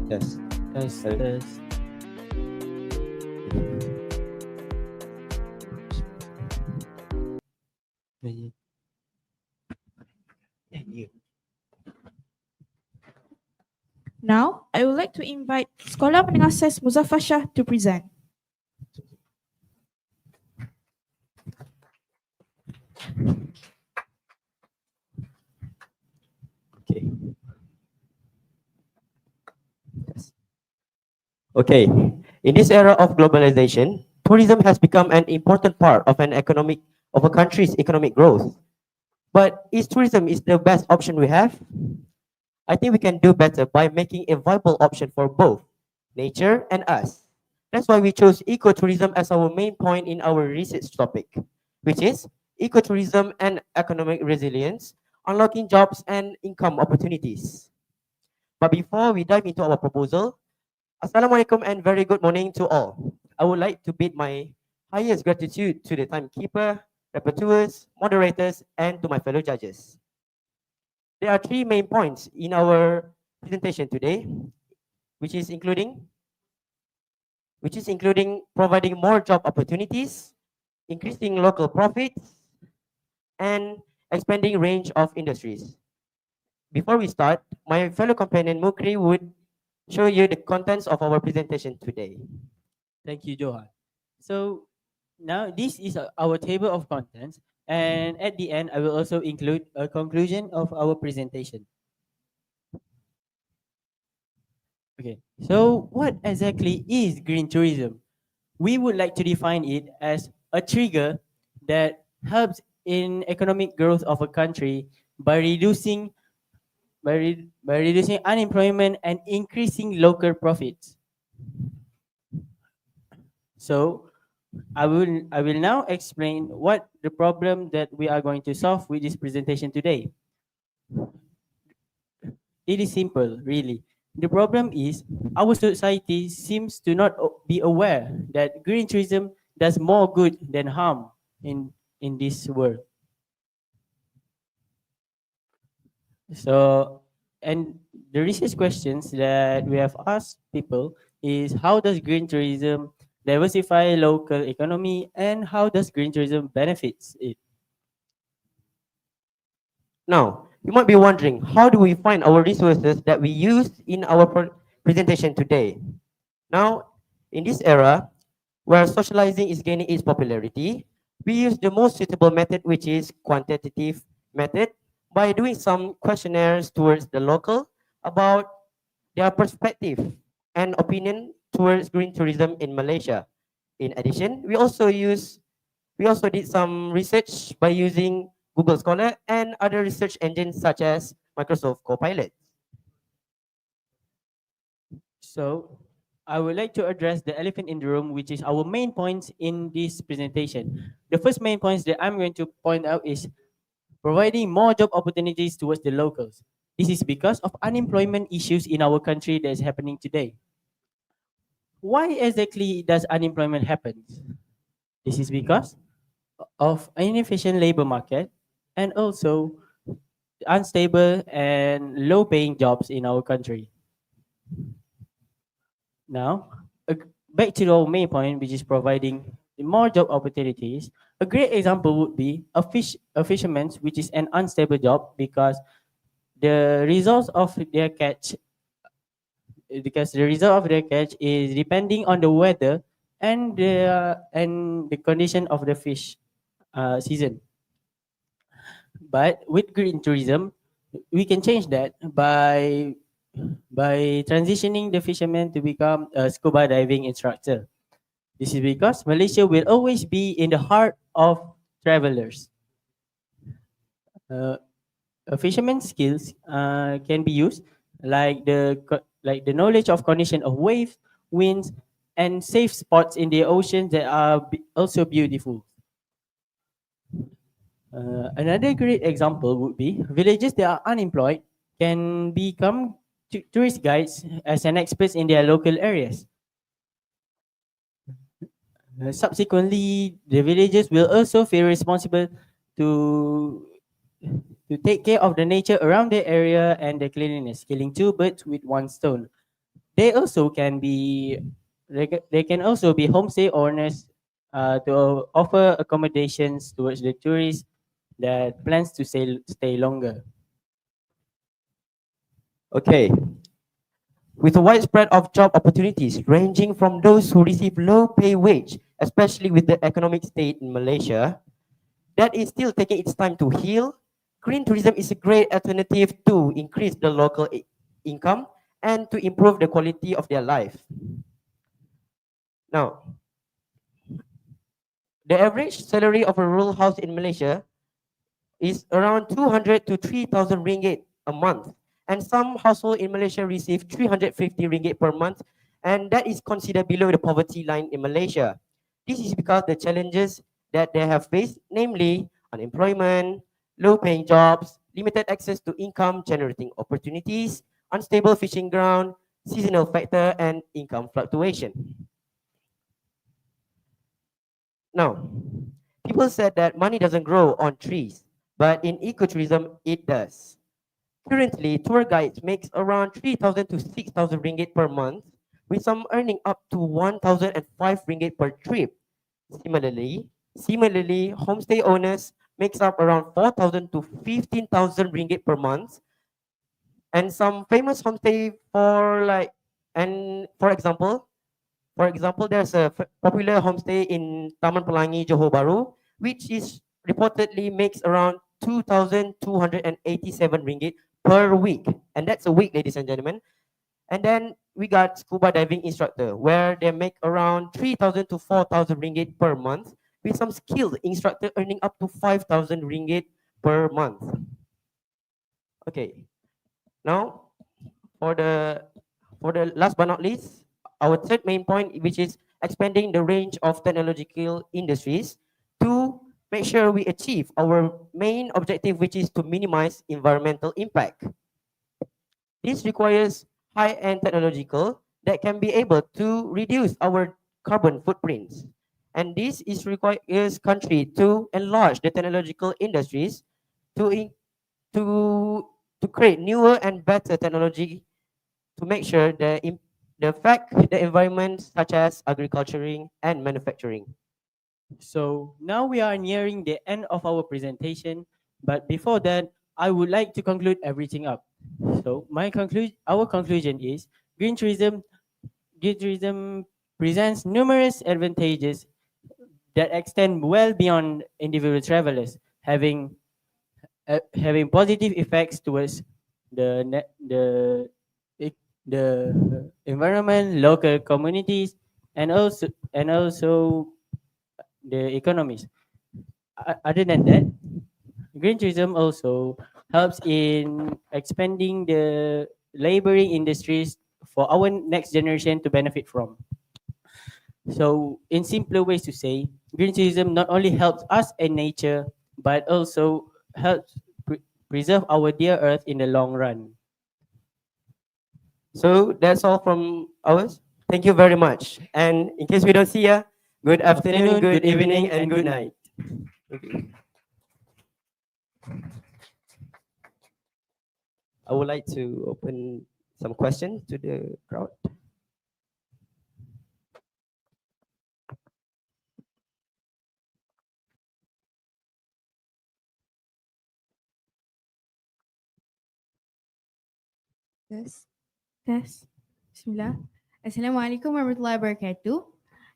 Test. Test, Hello. test. Yeah. Yeah, you. Now, I would like to invite Sekolah Menengah Muzaffar to present. Okay. Yes. Okay. In this era of globalization, tourism has become an important part of a country's economic growth. But is tourism the best option we have? I think we can do better by making a viable option for both nature and us. That's why we chose ecotourism as our main point in our research topic, which is ecotourism and economic resilience, unlocking jobs and income opportunities. But before we dive into our proposal, Assalamualaikum and very good morning to all. I would like to bid my highest gratitude to the timekeeper, rapporteurs, moderators, and to my fellow judges. There are three main points in our presentation today, which is including providing more job opportunities, increasing local profits, and expanding range of industries. Before we start, my fellow companion Mukri would show you the contents of our presentation today. Thank you, Johan. So now this is our table of contents, and at the end, I will also include a conclusion of our presentation. Okay, so what exactly is green tourism? We would like to define it as a trigger that helps in economic growth of a country by reducing unemployment and increasing local profits. So I will now explain what the problem that we are going to solve with this presentation today. It is simple, really. The problem is our society seems to not be aware that green tourism does more good than harm in this world. So, and the research questions that we have asked people is how does green tourism diversify local economy and how does green tourism benefits it? Now, you might be wondering, how do we find our resources that we used in our presentation today? Now, in this era, where socializing is gaining its popularity, we use the most suitable method, which is quantitative method, by doing some questionnaires towards the local about their perspective and opinion towards green tourism in Malaysia. In addition, we also did some research by using Google Scholar and other research engines such as Microsoft Copilot. So I would like to address the elephant in the room, which is our main points in this presentation. The first main points that I'm going to point out is providing more job opportunities towards the locals. This is because of unemployment issues in our country that is happening today. Why exactly does unemployment happen? This is because of inefficient labor market and also unstable and low paying jobs in our country. Now, back to our main point, which is providing more job opportunities. A great example would be a fisherman, which is an unstable job the results of their catch because the result of their catch is depending on the weather and the condition of the fish season. But with green tourism, we can change that by transitioning the fisherman to become a scuba diving instructor. This is because Malaysia will always be in the heart of travelers. Uh, a fisherman's skills can be used like the knowledge of condition of waves, winds, and safe spots in the ocean that are also beautiful. Another great example would be villagers that are unemployed can become tourist guides as an experts in their local areas. Subsequently, the villagers will also feel responsible to to take care of the nature around their area and the cleanliness, killing two birds with one stone. They also can be they can also be homestay owners to offer accommodations towards the tourists that plans to stay longer. Okay. With a widespread of job opportunities ranging from those who receive low pay wage, especially with the economic state in Malaysia, that is still taking its time to heal, green tourism is a great alternative to increase the local income and to improve the quality of their life. Now, the average salary of a rural house in Malaysia is around 200 to 3,000 ringgit a month. And some household in Malaysia receive 350 ringgit per month, and that is considered below the poverty line in Malaysia. This is because the challenges that they have faced, namely unemployment, low-paying jobs, limited access to income-generating opportunities, unstable fishing ground, seasonal factor, and income fluctuation. Now, people said that money doesn't grow on trees, but in ecotourism, it does. Currently, tour guides makes around 3,000 to 6,000 ringgit per month, with some earning up to 1,005 ringgit per trip. Similarly, homestay owners makes up around 4,000 to 15,000 ringgit per month, and some famous homestay for example, there's a popular homestay in Taman Pelangi, Johor Bahru, which is reportedly makes around 2,287 ringgit per week. And that's a week, ladies and gentlemen. And then we got scuba diving instructor, where they make around 3,000 to 4,000 ringgit per month, with some skilled instructor earning up to 5,000 ringgit per month. Okay, now for the last but not least, our third main point, which is expanding the range of technological industries to make sure we achieve our main objective, which is to minimize environmental impact. This requires high-end technological that can be able to reduce our carbon footprints. And this is requires country to enlarge the technological industries to to create newer and better technology to make sure the affect the environment, such as agriculturing and manufacturing. So now we are nearing the end of our presentation, but before that, I would like to conclude everything up. So our conclusion is green tourism presents numerous advantages that extend well beyond individual travelers, having positive effects towards the the environment, local communities, and also the economies. Other than that, green tourism also helps in expanding the laboring industries for our next generation to benefit from. So, in simpler ways to say, green tourism not only helps us and nature, but also helps preserve our dear earth in the long run. So that's all from ours. Thank you very much. And in case we don't see you, good afternoon, good evening, and good night. Okay. I would like to open some questions to the crowd. Yes. Test. Bismillah. Assalamualaikum warahmatullahi wabarakatuh.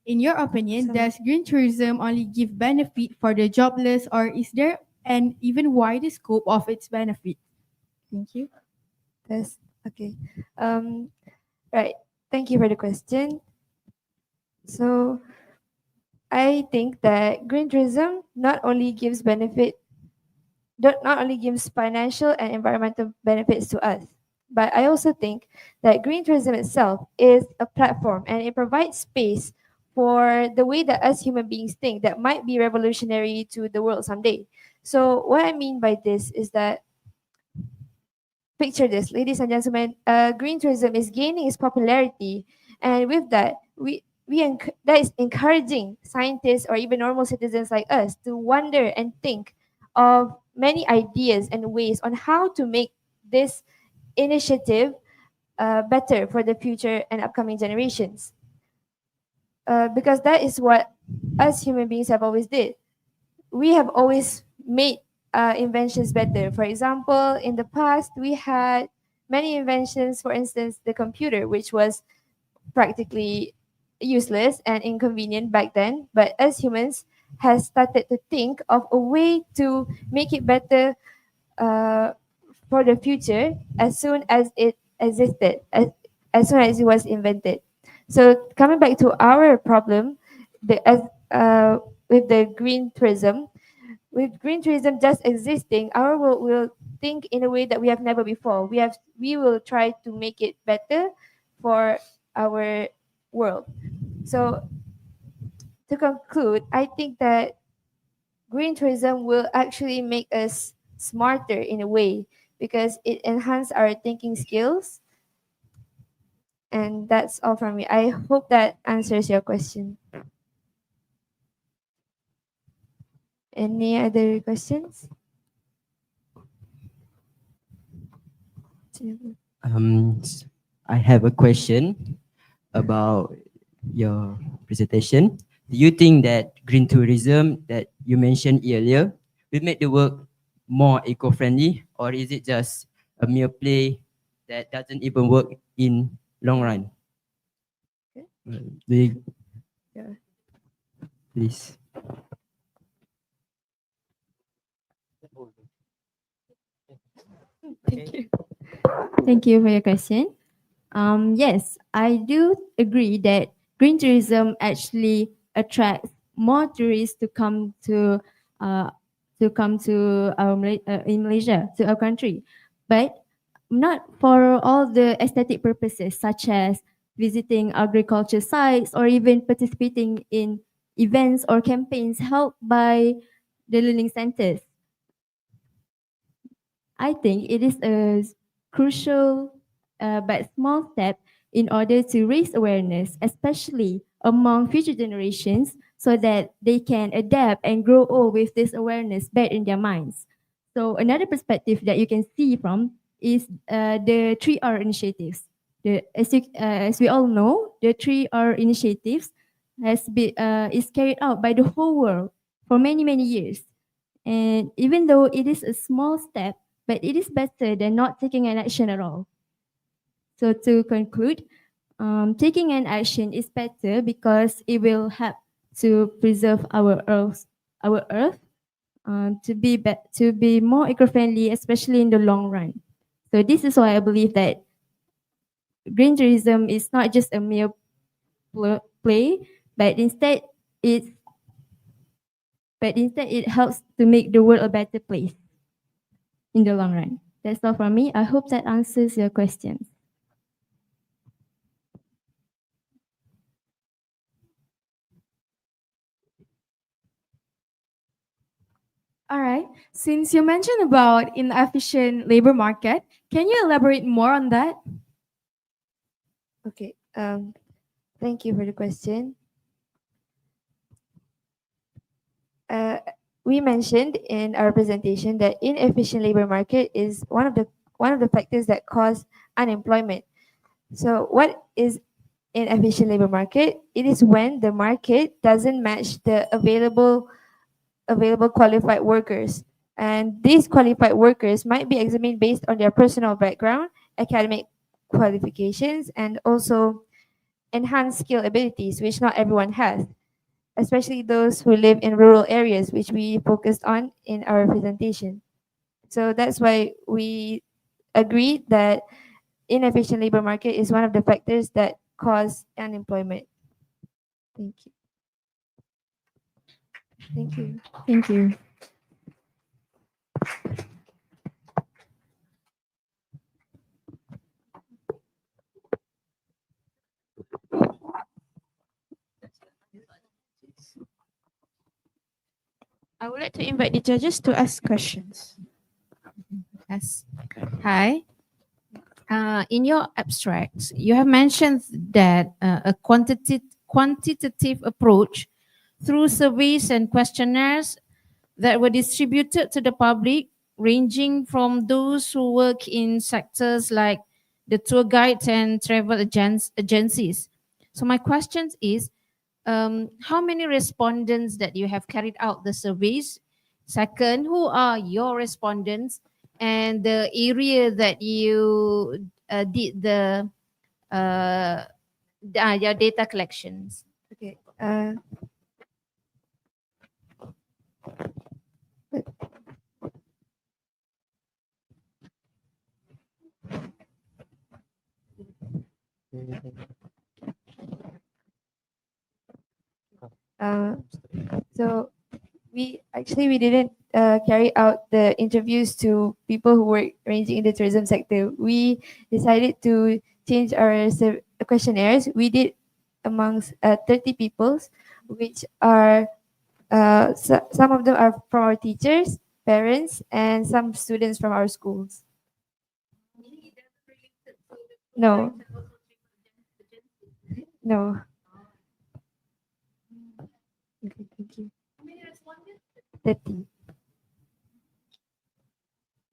In your opinion, Salam. does green tourism only give benefit for the jobless, or is there an even wider scope of its benefit? Thank you. Yes. Okay. Right. Thank you for the question. So I think that green tourism not only gives financial and environmental benefits to us, but I also think that green tourism itself is a platform and it provides space for the way that us human beings think that might be revolutionary to the world someday. So what I mean by this is that, picture this, ladies and gentlemen, green tourism is gaining its popularity, and with that, that is encouraging scientists or even normal citizens like us to wonder and think of many ideas and ways on how to make this initiative better for the future and upcoming generations. Because that is what us human beings have always did. We have always made inventions better. For example, in the past, we had many inventions, for instance, the computer, which was practically useless and inconvenient back then. But as humans has started to think of a way to make it better for the future as soon as it existed, as soon as it was invented. So coming back to our problem, with the green tourism, with green tourism just existing, our world will think in a way that we have never before. We will try to make it better for our world. So to conclude, I think that green tourism will actually make us smarter in a way because it enhances our thinking skills. And that's all from me. I hope that answers your question. Any other questions? I have a question about your presentation. Do you think that green tourism that you mentioned earlier will make the work more eco-friendly, or is it just a mere play that doesn't even work in long run? Do you, Yeah. please? Thank you. Thank you for your question. Yes, I do agree that green tourism actually attracts more tourists to come to in Malaysia, to our country, but not for all the aesthetic purposes such as visiting agriculture sites or even participating in events or campaigns held by the learning centers. I think it is a crucial but small step in order to raise awareness, especially among future generations, so that they can adapt and grow old with this awareness back in their minds. So another perspective that you can see from is the 3R initiatives. As we all know, the 3R initiatives is carried out by the whole world for many years. And even though it is a small step, but it is better than not taking an action at all. So to conclude, taking an action is better because it will help to preserve our earth, to be more eco-friendly, especially in the long run. So this is why I believe that green tourism is not just a mere play, but instead it helps to make the world a better place in the long run. That's all from me. I hope that answers your questions. All right. Since you mentioned about inefficient labor market, can you elaborate more on that? Okay. Thank you for the question. We mentioned in our presentation that inefficient labor market is one of the factors that cause unemployment. So what is inefficient labor market? It is when the market doesn't match the available qualified workers. And these qualified workers might be examined based on their personal background, academic qualifications, and also enhance skill abilities, which not everyone has, especially those who live in rural areas, which we focused on in our presentation. So that's why we agreed that inefficient labor market is one of the factors that cause unemployment. Thank you. Thank you. Thank you. I would like to invite the judges to ask questions. Yes. Hi. In your abstracts, you have mentioned that a quantitative approach through surveys and questionnaires that were distributed to the public, ranging from those who work in sectors like the tour guides and travel agencies. So my question is, how many respondents that you have carried out the surveys? Second, who are your respondents? And the area that you did your data collections. Okay. So we didn't carry out the interviews to people who were ranging in the tourism sector. We decided to change our questionnaires. We did amongst 30 peoples, which are some of them are from our teachers, parents, and some students from our schools. No. No. Okay, thank you. 30.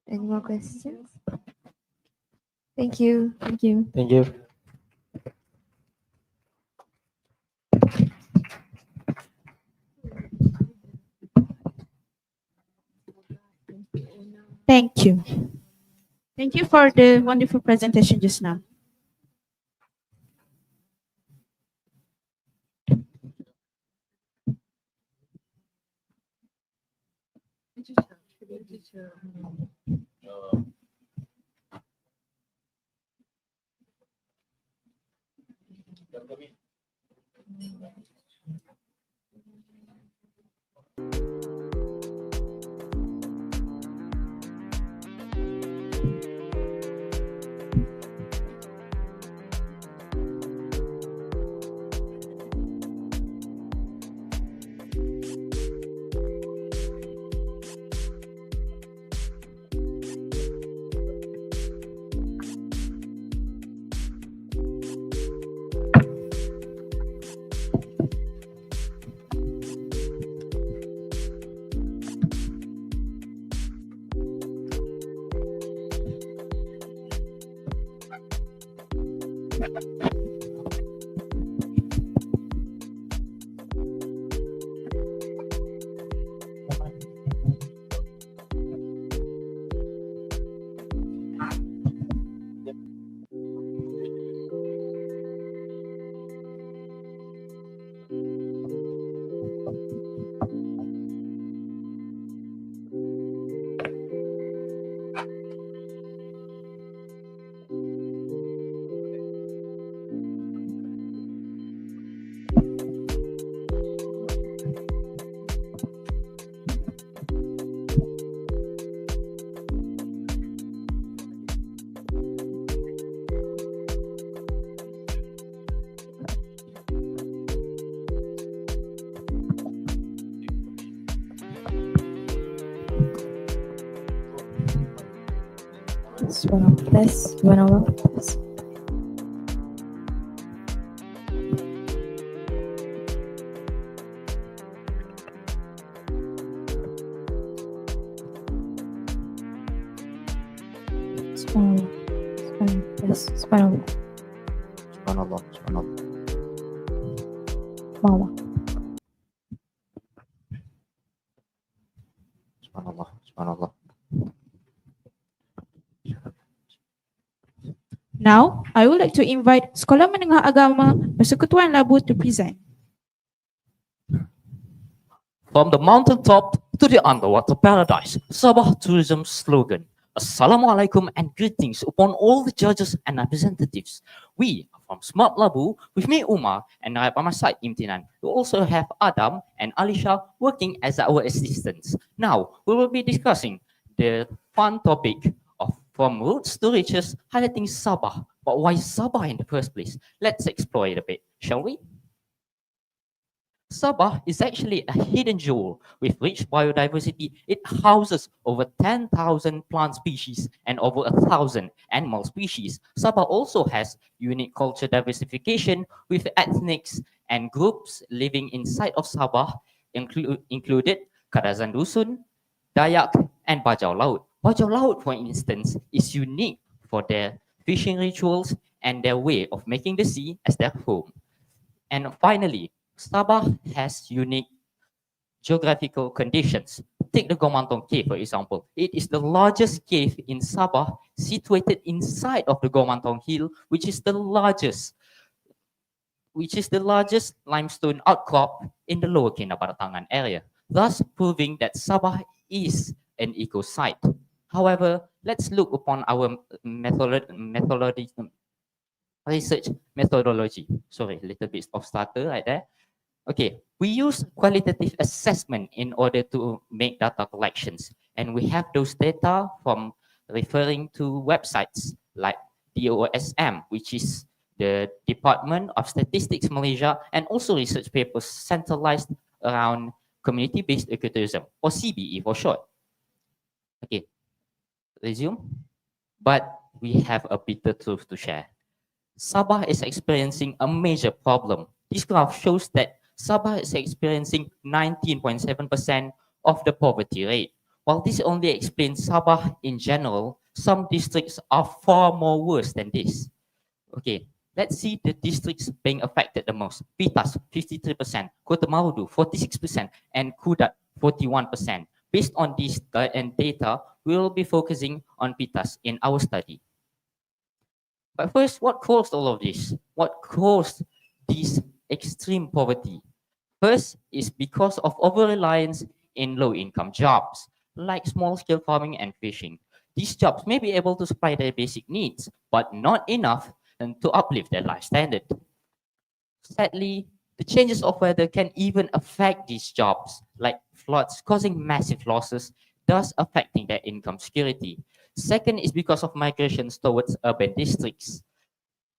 Any more questions? Thank you. Thank you. Thank you. Thank you. Thank you for the wonderful presentation just now. Subhanallah. Subhanallah. Subhanallah. Subhanallah. Subhanallah. Subhanallah. Subhanallah. Now, I would like to invite Sekolah Menengah Agama Persekutuan Labu to present. From the mountaintop to the underwater paradise, Sabah Tourism slogan. Assalamualaikum and greetings upon all the judges and representatives. We are from Smart Labu with me Umar and right by my side Intan. We also have Adam and Alisha working as our assistants. Now we will be discussing the fun topic of from roots to riches, highlighting Sabah. But why Sabah in the first place? Let's explore it a bit, shall we? Sabah is actually a hidden jewel with rich biodiversity. It houses over 10,000 plant species and over 1,000 animal species. Sabah also has unique culture diversification with ethnics and groups living inside of Sabah, included Kadazan Dusun, Dayak, and Bajau Laut. Bajau Laut, for instance, is unique for their fishing rituals and their way of making the sea as their home. And finally, Sabah has unique geographical conditions. Take the Gomantong Cave, for example. It is the largest cave in Sabah, situated inside of the Gomantong Hill, which is the largest limestone outcrop in the Lower Kinabatangan area, thus proving that Sabah is an eco site. However, let's look upon our research methodology. Sorry, a little bit of stutter right there. Okay, we use qualitative assessment in order to make data collections, and we have those data from referring to websites like DOSM, which is the Department of Statistics Malaysia, and also research papers centralized around community-based ecotourism, or CBE for short. Okay, resume. But we have a bitter truth to share. Sabah is experiencing a major problem. This graph shows that Sabah is experiencing 19.7% of the poverty rate. While this only explains Sabah in general, some districts are far more worse than this. Okay, let's see the districts being affected the most. Pitas, 53%, Kota Marudu, 46%, and Kudat, 41%. Based on this data, we will be focusing on Pitas in our study. But first, what caused all of this? What caused this extreme poverty? First is because of over-reliance in low-income jobs, like small-scale farming and fishing. These jobs may be able to supply their basic needs, but not enough to uplift their life standard. Sadly, the changes of weather can even affect these jobs, like floods causing massive losses, thus affecting their income security. Second is because of migrations towards urban districts,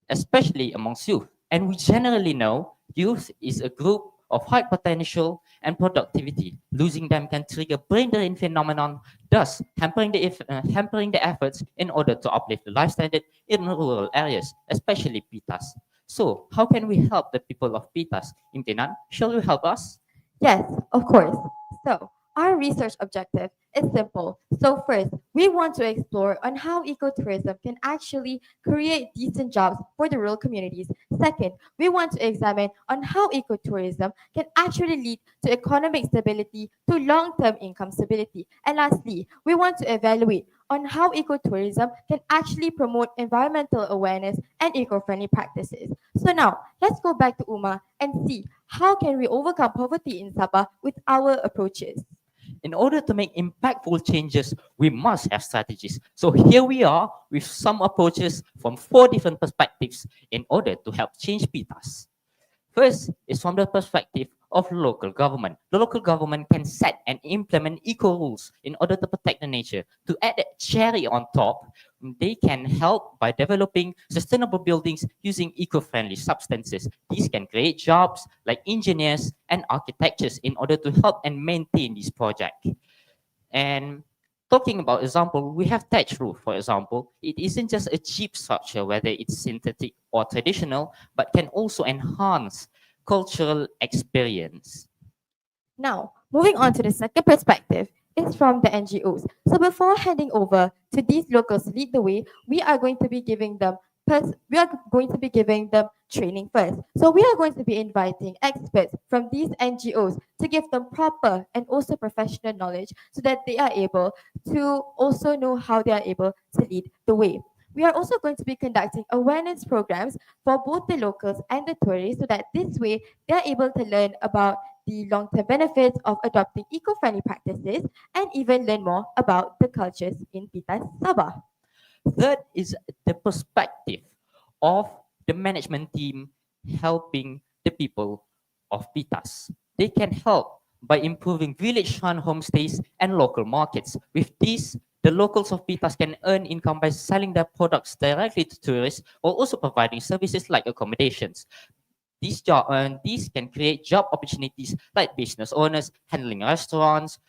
especially amongst youth. And we generally know youth is a group of high potential and productivity. Losing them can trigger brain drain phenomenon, thus hampering the efforts in order to uplift the life standard in rural areas, especially Pitas. So, how can we help the people of Pitas? Intan, shall you help us? Yes, of course. So, our research objective is simple. So first, we want to explore on how ecotourism can actually create decent jobs for the rural communities. Second, we want to examine on how ecotourism can actually lead to economic stability to long-term income stability. And lastly, we want to evaluate on how ecotourism can actually promote environmental awareness and eco-friendly practices. So now, let's go back to Uma and see how can we overcome poverty in Sabah with our approaches. In order to make impactful changes, we must have strategies. So here we are with some approaches from 4 different perspectives in order to help change Pitas. First is from the perspective of local government. The local government can set and implement eco rules in order to protect the nature. To add a cherry on top, they can help by developing sustainable buildings using eco-friendly substances. These can create jobs like engineers and architects in order to help and maintain this project. And talking about example, we have thatch roof, for example. It isn't just a cheap structure, whether it's synthetic or traditional, but can also enhance cultural experience. Now, moving on to the second perspective is from the NGOs. So before handing over to these locals to lead the way, we are going to be giving them training first. So we are going to be inviting experts from these NGOs to give them proper and also professional knowledge so that they are able to also know how they are able to lead the way. We are also going to be conducting awareness programs for both the locals and the tourists so that this way they're able to learn about the long-term benefits of adopting eco-friendly practices and even learn more about the cultures in Pitas Sabah. Third is the perspective of the management team helping the people of Pitas. They can help by improving village-run homestays and local markets. With this, the locals of Pitas can earn income by selling their products directly to tourists while also providing services like accommodations. These can create job opportunities like business owners handling restaurants,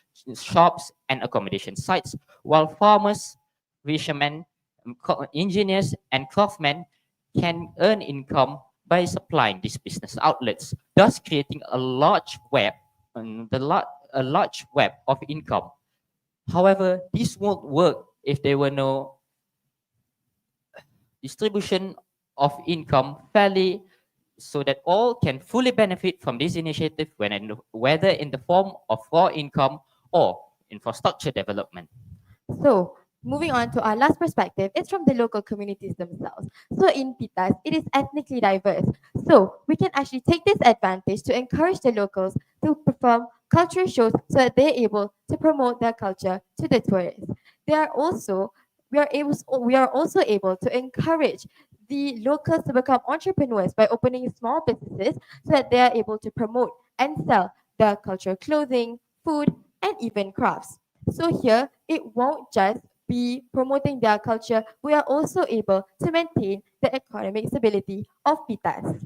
shops, and accommodation sites, while farmers, fishermen, engineers, and craftsmen can earn income by supplying these business outlets, thus creating a large web, a large web of income. However, this won't work if there were no distribution of income fairly so that all can fully benefit from this initiative whether in the form of raw income or infrastructure development. So, moving on to our last perspective, it's from the local communities themselves. So, in Pitas, it is ethnically diverse. So, we can actually take this advantage to encourage the locals to perform cultural shows so that they're able to promote their culture to the tourists. They are also we are also able to encourage the locals to become entrepreneurs by opening small businesses so that they are able to promote and sell their cultural clothing, food, and even crafts. So here, it won't just be promoting their culture, we are also able to maintain the economic stability of Pitas.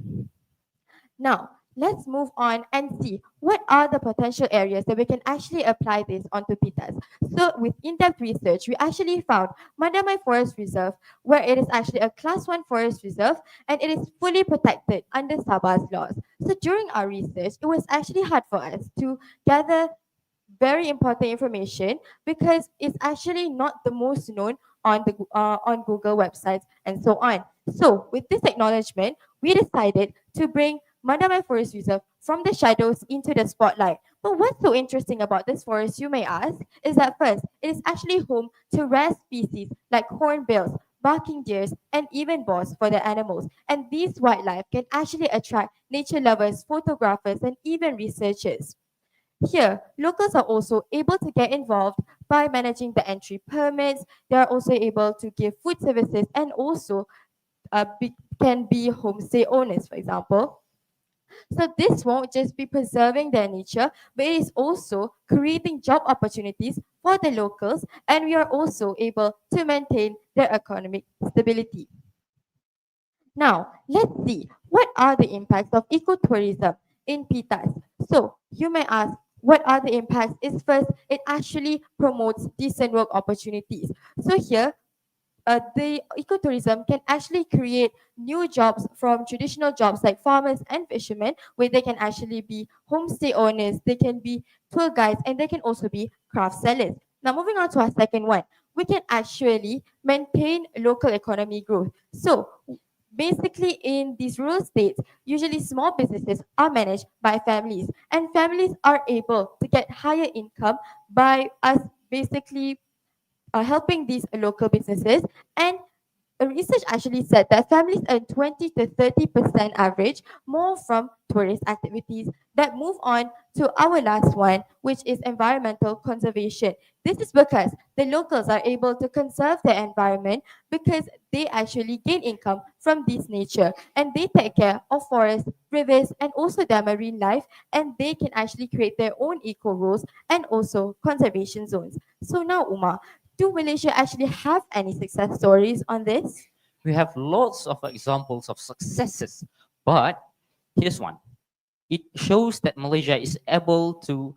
Now, let's move on and see what are the potential areas that we can actually apply this onto Pitas. So with in-depth research, we actually found Mandamai Forest Reserve, where it is actually a Class 1 forest reserve and it is fully protected under Sabah's laws. So during our research, it was actually hard for us to gather very important information because it's actually not the most known on Google websites and so on. So with this acknowledgement, we decided to bring Mandamai Forest Reserve from the shadows into the spotlight. But what's so interesting about this forest, you may ask, is that first, it is actually home to rare species like hornbills, barking deers, and even boars for the animals. And these wildlife can actually attract nature lovers, photographers, and even researchers. Here, locals are also able to get involved by managing the entry permits. They are also able to give food services and also can be homestay owners, for example. So this won't just be preserving their nature, but it is also creating job opportunities for the locals, and we are also able to maintain their economic stability. Now, let's see what are the impacts of ecotourism in Pitas. So you may ask, what are the impacts? Is first, it actually promotes decent work opportunities. So here, the ecotourism can actually create new jobs from traditional jobs like farmers and fishermen, where they can actually be homestay owners, they can be tour guides, and they can also be craft sellers. Now, moving on to our second one, we can actually maintain local economy growth. So, basically, in these rural states, usually small businesses are managed by families, and families are able to get higher income by us basically helping these local businesses. And research actually said that families earn 20 to 30% average more from tourist activities. That move on to our last one, which is environmental conservation. This is because the locals are able to conserve their environment because they actually gain income from this nature and they take care of forests, rivers, and also their marine life, and they can actually create their own eco rules and also conservation zones. So now, Uma, do Malaysia actually have any success stories on this? We have lots of examples of successes, but here's one. It shows that Malaysia is able to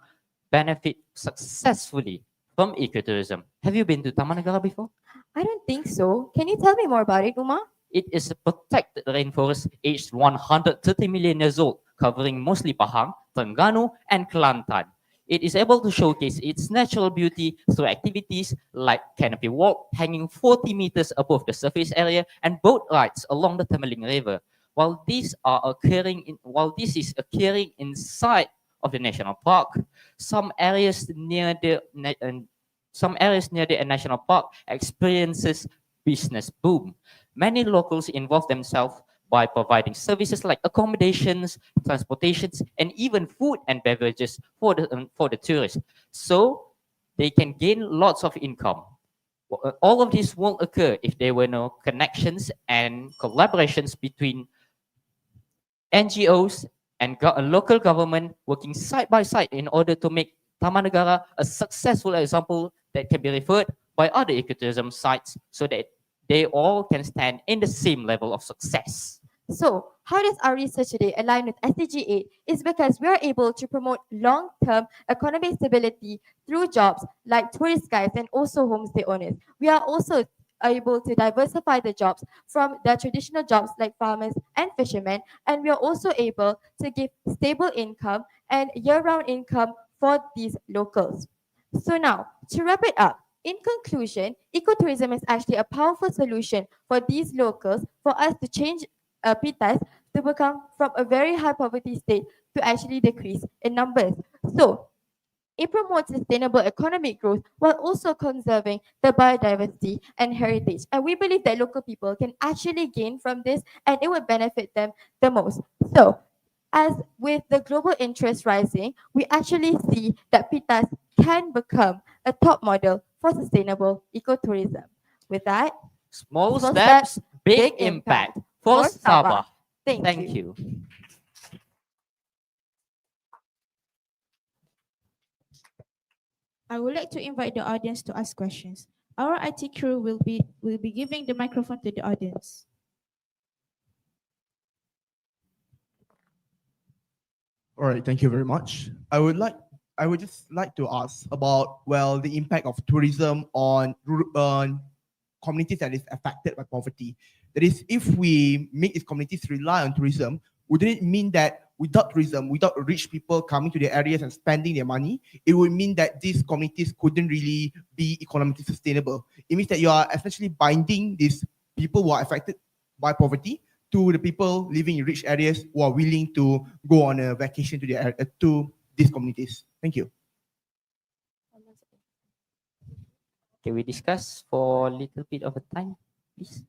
benefit successfully from ecotourism. Have you been to Taman Negara before? I don't think so. Can you tell me more about it, Uma? It is a protected rainforest aged 130 million years old, covering mostly Pahang, Terengganu, and Kelantan. It is able to showcase its natural beauty through activities like canopy walk hanging 40 meters above the surface area and boat rides along the Temeling River. While this is occurring inside of the national park, some areas near the national park experiences business boom. Many locals involve themselves by providing services like accommodations, transportations, and even food and beverages for the tourists. So they can gain lots of income. All of this won't occur if there were no connections and collaborations between NGOs and local government working side by side in order to make Taman Negara a successful example that can be referred by other ecotourism sites so that they all can stand in the same level of success. So, how does our research today align with SDG 8? Is because we are able to promote long-term economic stability through jobs like tourist guides and also homestay owners. We are also able to diversify the jobs from the traditional jobs like farmers and fishermen, and we are also able to give stable income and year-round income for these locals. So now, to wrap it up, in conclusion, ecotourism is actually a powerful solution for these locals for us to change PITAS to become from a very high poverty state to actually decrease in numbers. So it promotes sustainable economic growth while also conserving the biodiversity and heritage. And we believe that local people can actually gain from this and it would benefit them the most. So as with the global interest rising, we actually see that PITAS can become a top model for sustainable ecotourism. With that, Small small steps, steps, big impact for Sabah. Thank you. I would like to invite the audience to ask questions. Our IT crew will be giving the microphone to the audience. All right, thank you very much. I would just like to ask about, well, the impact of tourism on communities that is affected by poverty. That is, if we make these communities rely on tourism, wouldn't it mean that without tourism, without rich people coming to the areas and spending their money, it would mean that these communities couldn't really be economically sustainable? It means that you are essentially binding these people who are affected by poverty to the people living in rich areas who are willing to go on a vacation to these communities. Thank you. Can we discuss for a little bit of a time, please?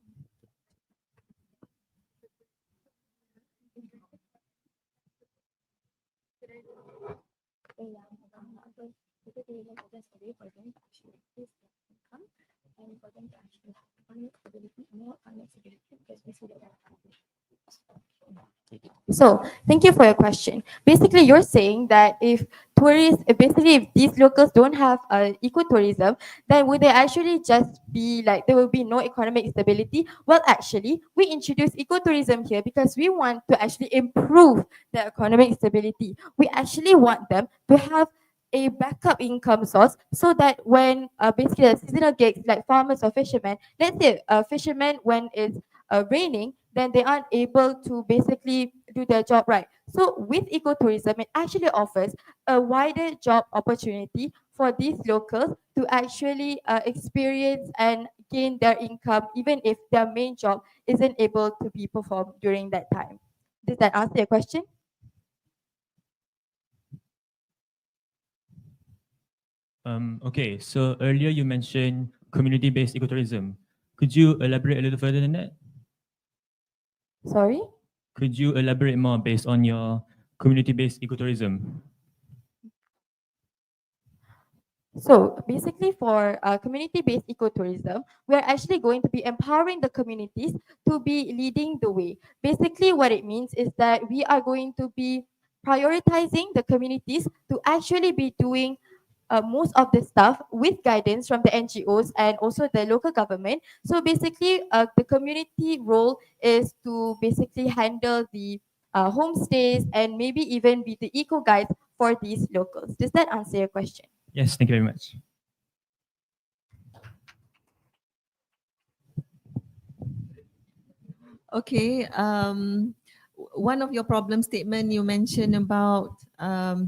So, thank you for your question. Basically, you're saying that if these locals don't have ecotourism, then would they actually just be like, there will be no economic stability? Well, actually, we introduced ecotourism here because we want to actually improve the economic stability. We actually want them to have a backup income source so that when basically the seasonal gigs like farmers or fishermen, let's say a fisherman when it's raining, then they aren't able to basically do their job right. So with ecotourism, it actually offers a wider job opportunity for these locals to actually experience and gain their income even if their main job isn't able to be performed during that time. Does that answer your question? Okay, so earlier you mentioned community-based ecotourism. Could you elaborate a little further than that? Sorry? Could you elaborate more based on your community-based ecotourism? So basically for community-based ecotourism, we're actually going to be empowering the communities to be leading the way. Basically what it means is that we are going to be prioritizing the communities to actually be doing most of the stuff with guidance from the NGOs and also the local government. So basically the community role is to basically handle the homestays and maybe even be the eco guides for these locals. Does that answer your question? Yes, thank you very much. Okay. One of your problem statement you mentioned about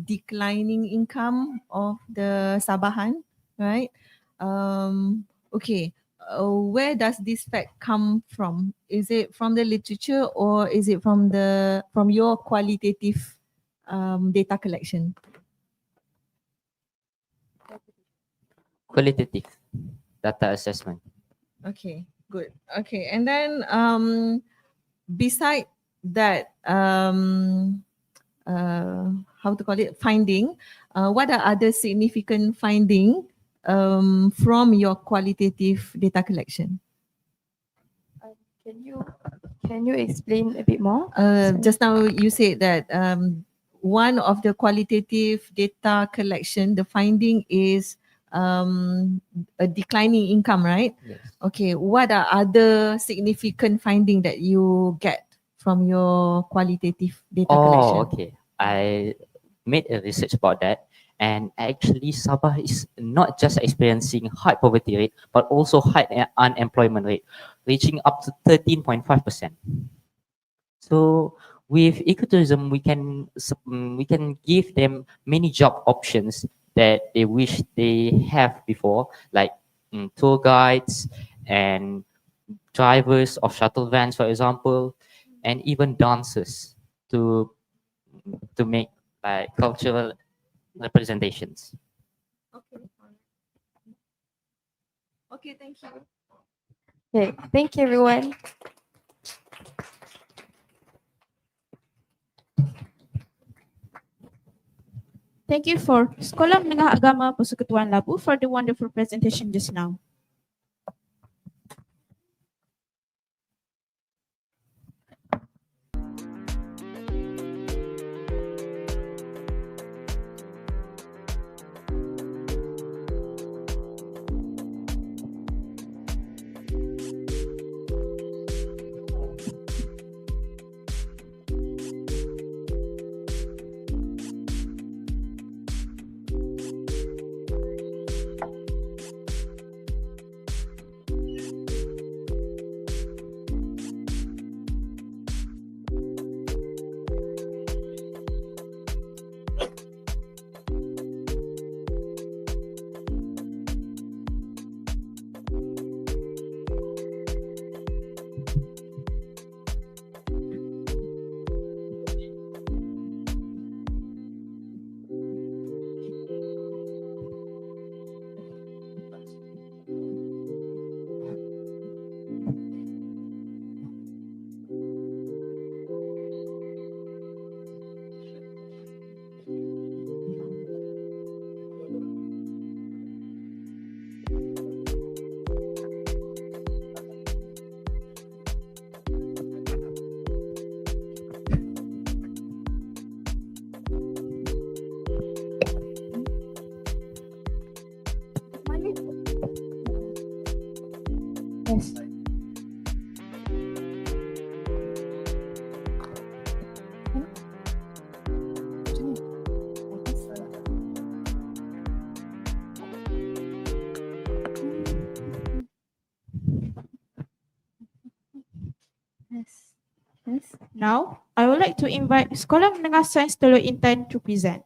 declining income of the Sabahan, right? Okay. Where does this fact come from? Is it from the literature or is it from your qualitative data collection? Qualitative data assessment. Okay. Good. Okay. And then beside that, how to call it, finding, what are other significant finding from your qualitative data collection? Can you explain a bit more? Just now you said that one of the qualitative data collection, the finding is a declining income, right? Yes. Okay, what are other significant finding that you get from your qualitative data collection? Oh, okay. I made a research about that, and actually Sabah is not just experiencing high poverty rate, but also high unemployment rate, reaching up to 13.5%. So with ecotourism, we can give them many job options that they wish they have before, like tour guides and drivers of shuttle vans, for example, and even dancers to make like cultural representations. Okay. Okay, thank you. Okay, thank you everyone. Thank you for Sekolah Menengah Agama Persekutuan Labu for the wonderful presentation just now. Yes. Yes. Yes. Now, I would like to invite Sekolah Menengah Sains Teluk Intan to present.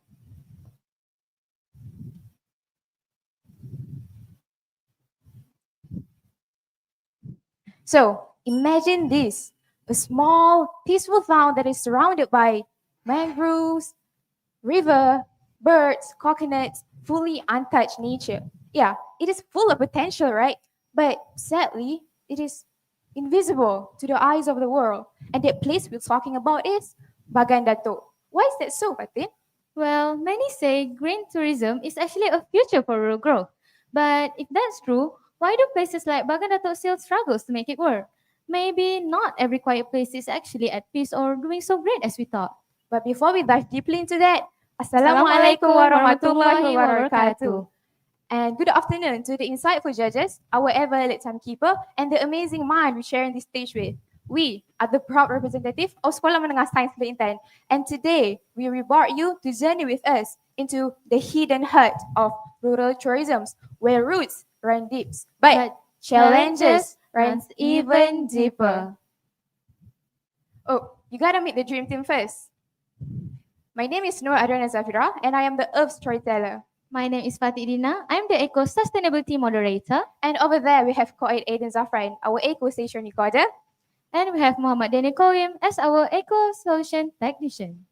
So imagine this, a small, peaceful town that is surrounded by mangroves, river, birds, coconuts, fully untouched nature. Yeah, it is full of potential, right? But sadly, it is invisible to the eyes of the world. And that place we're talking about is BAGAN DATUK. Why is that so, Fatin? Well, many say green tourism is actually a future for rural growth. But if that's true, why do places like Bagan Datuk still struggles to make it work? Maybe not every quiet place is actually at peace or doing so great as we thought. But before we dive deeply into that, Assalamualaikum warahmatullahi wabarakatuh. And good afternoon to the insightful judges, our ever-elite timekeeper, and the amazing mind we share in this stage with. We are the proud representative of Scholar Menengah Sains Intan, and today we reward you to journey with us into the hidden heart of rural tourism, where roots run deep, but challenges runs even deeper. Oh, you gotta meet the dream team first. My name is Nur Adriana Zafira, and I am the Earth Storyteller. My name is Fatih Dina. I'm the Eco Sustainability Moderator. And over there, we have Co-Ed Aiden Zafran, our Eco Station Recorder. And we have Muhammad Dani Koyim as our Eco Solution Technician.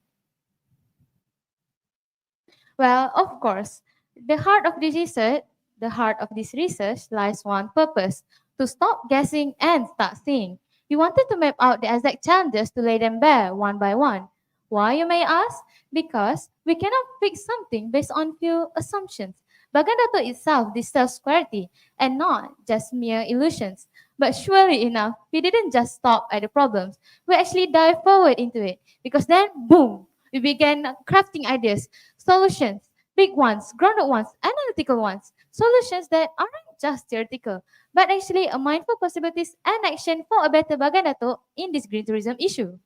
Well, of course, the heart of this research lies one purpose: to stop guessing and start seeing. We wanted to map out the exact challenges to lay them bare one by one. Why, you may ask? Because we cannot fix something based on few assumptions. Bagan Datuk itself deserves clarity and not just mere illusions. But surely enough, we didn't just stop at the problems. We actually dived forward into it because then, boom, we began crafting ideas, solutions, big ones, grounded ones, analytical ones, solutions that aren't just theoretical, but actually a mindful possibilities and action for a better Bagan Datuk in this green tourism issue.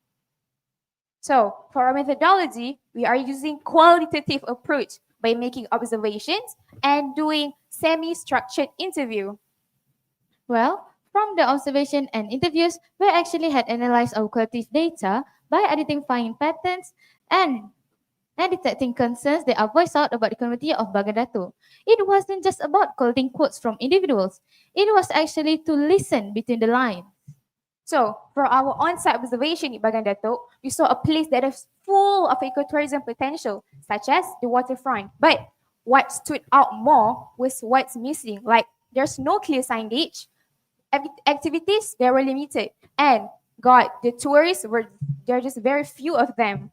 So, for our methodology, we are using qualitative approach by making observations and doing semi-structured interview. Well, from the observation and interviews, we actually had analyzed our qualitative data by identifying patterns and detecting concerns that are voiced out about the community of Bagan Datuk. It wasn't just about collecting quotes from individuals. It was actually to listen between the lines. So, for our on-site observation in Bagan Datuk, we saw a place that is full of ecotourism potential, such as the waterfront. But what stood out more was what's missing, like there's no clear signage, activities, they were limited, and God, the tourists there are just very few of them.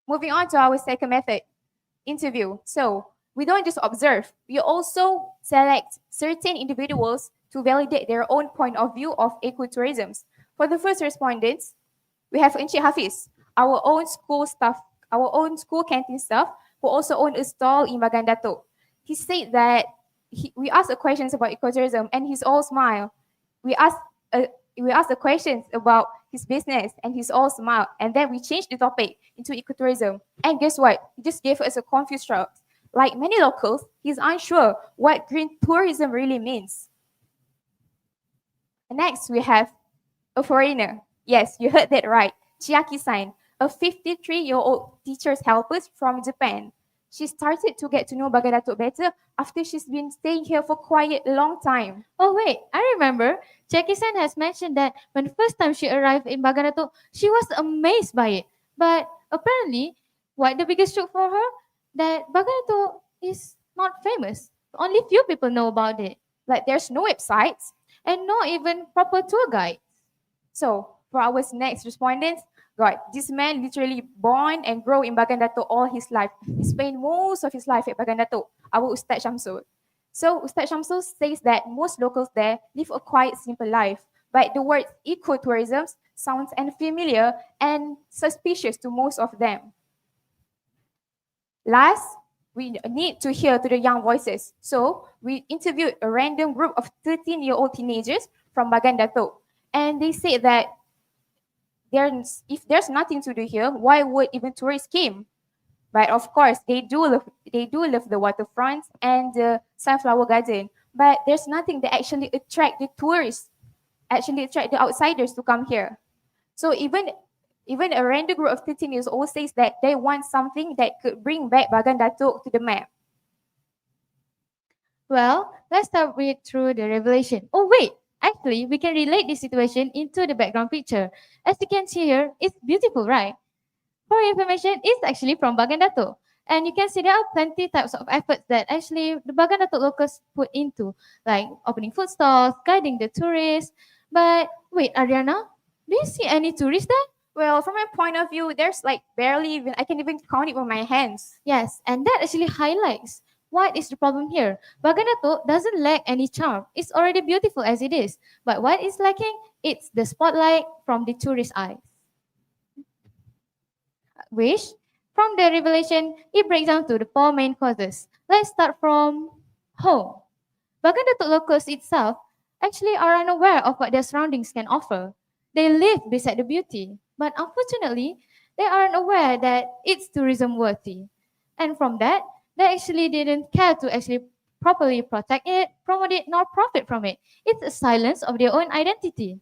Moving on to our second method, interview. So, we don't just observe, we also select certain individuals to validate their own point of view of ecotourism. For the first respondents, we have Encik Hafiz, our own school staff, our own school canteen staff, who also own a stall in Bagan Datuk. He said that we asked the questions about ecotourism and he's all smile. We asked the questions about his business and he's all smile. And then we changed the topic into ecotourism. And guess what? He just gave us a confused look. Like many locals, he's unsure what green tourism really means. Next, we have a foreigner. Yes, you heard that right. Chiaki-san, a 53-year-old teacher's helper from Japan. She started to get to know Bagan Datuk better after she's been staying here for quite a long time. Oh wait, I remember. Chiaki-san has mentioned that when the first time she arrived in Bagan Datuk, she was amazed by it. But apparently, what the biggest shock for her? That Bagan Datuk is not famous. Only few people know about it. Like there's no websites and not even proper tour guides. So for our next respondents, God, this man literally born and grow in Bagan Datuk all his life. He spent most of his life at Bagan Datuk, our Ustaz Shamsul. So Ustaz Shamsul says that most locals there live a quiet, simple life. But the word ecotourism sounds unfamiliar and suspicious to most of them. Last, we need to hear to the young voices. So we interviewed a random group of 13-year-old teenagers from Bagan Datuk. And they said that if there's nothing to do here, why would even tourists came? But of course, they do love the waterfront and the sunflower garden. But there's nothing that actually attract the tourists, actually attract the outsiders to come here. So even a random group of 13 years old says that they want something that could bring back Bagan Datuk to the map. Well, let's start with through the revelation. Oh wait, actually, we can relate this situation into the background picture. As you can see here, it's beautiful, right? For your information, it's actually from Bagan Datuk. And you can see there are plenty types of efforts that actually the Bagan Datuk locals put into, like opening food stalls, guiding the tourists. But wait, Ariana, do you see any tourists there? Well, from my point of view, there's like barely even, I can even count it with my hands. Yes, and that actually highlights what is the problem here. Bagan Datuk doesn't lack any charm. It's already beautiful as it is. But what is lacking? It's the spotlight from the tourist eyes. Which, from the revelation, it breaks down to the four main causes. Let's start from home. Bagan Datuk locals itself actually are unaware of what their surroundings can offer. They live beside the beauty, but unfortunately, they aren't aware that it's tourism worthy. And from that, they actually didn't care to actually properly protect it, promote it, nor profit from it. It's a silence of their own identity.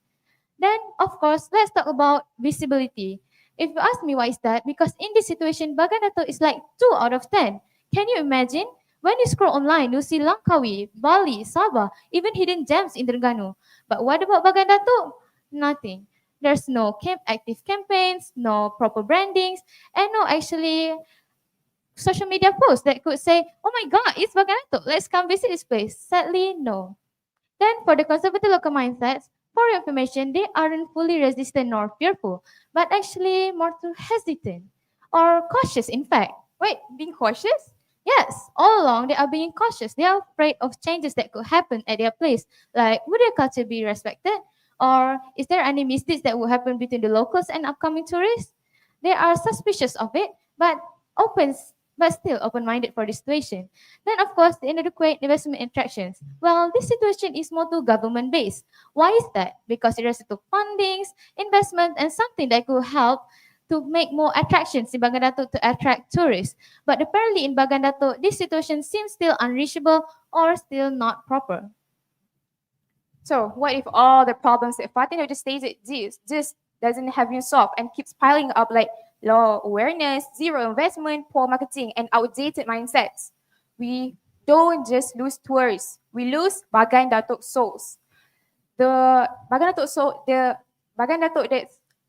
Then, of course, let's talk about visibility. If you ask me why is that, because in this situation, Bagan Datuk is like 2 out of 10. Can you imagine? When you scroll online, you see Langkawi, Bali, Sabah, even hidden gems in Terengganu. But what about Bagan Datuk? Nothing. There's no active campaigns, no proper brandings, and no actually social media posts that could say, oh my God, it's Bagan Datuk, let's come visit this place. Sadly, no. Then for the conservative local mindsets, for your information, they aren't fully resistant nor fearful, but actually more to hesitant or cautious in fact. Wait, being cautious? Yes, all along they are being cautious. They are afraid of changes that could happen at their place. Like, would their culture be respected? Or is there any misdeeds that will happen between the locals and upcoming tourists? They are suspicious of it, but still open-minded for the situation. Then, of course, the inadequate investment attractions. Well, this situation is more to government-based. Why is that? Because it relates to fundings, investment, and something that could help to make more attractions in Bagan Datuk to attract tourists. But apparently in Bagan Datuk, this situation seems still unreachable or still not proper. So what if all the problems that Fatin just stated just doesn't have been solved and keeps piling up like low awareness, zero investment, poor marketing, and outdated mindsets? We don't just lose tourists, we lose Bagan Datuk souls. The Bagan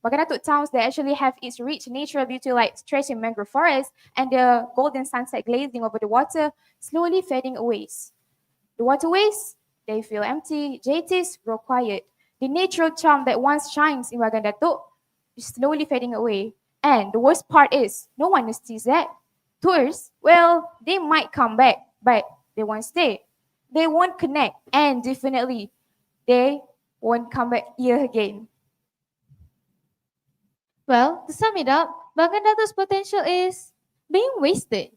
Datuk towns that actually have its rich natural beauty like stretching mangrove forest and the golden sunset glazing over the water slowly fading away. The waterways, they feel empty, jetties grow quiet. The natural charm that once shines in Bagan Datuk is slowly fading away. And the worst part is, no one sees that. Tourists, well, they might come back, but they won't stay. They won't connect, and definitely, they won't come back here again. Well, to sum it up, Bagan Datuk's potential is being wasted.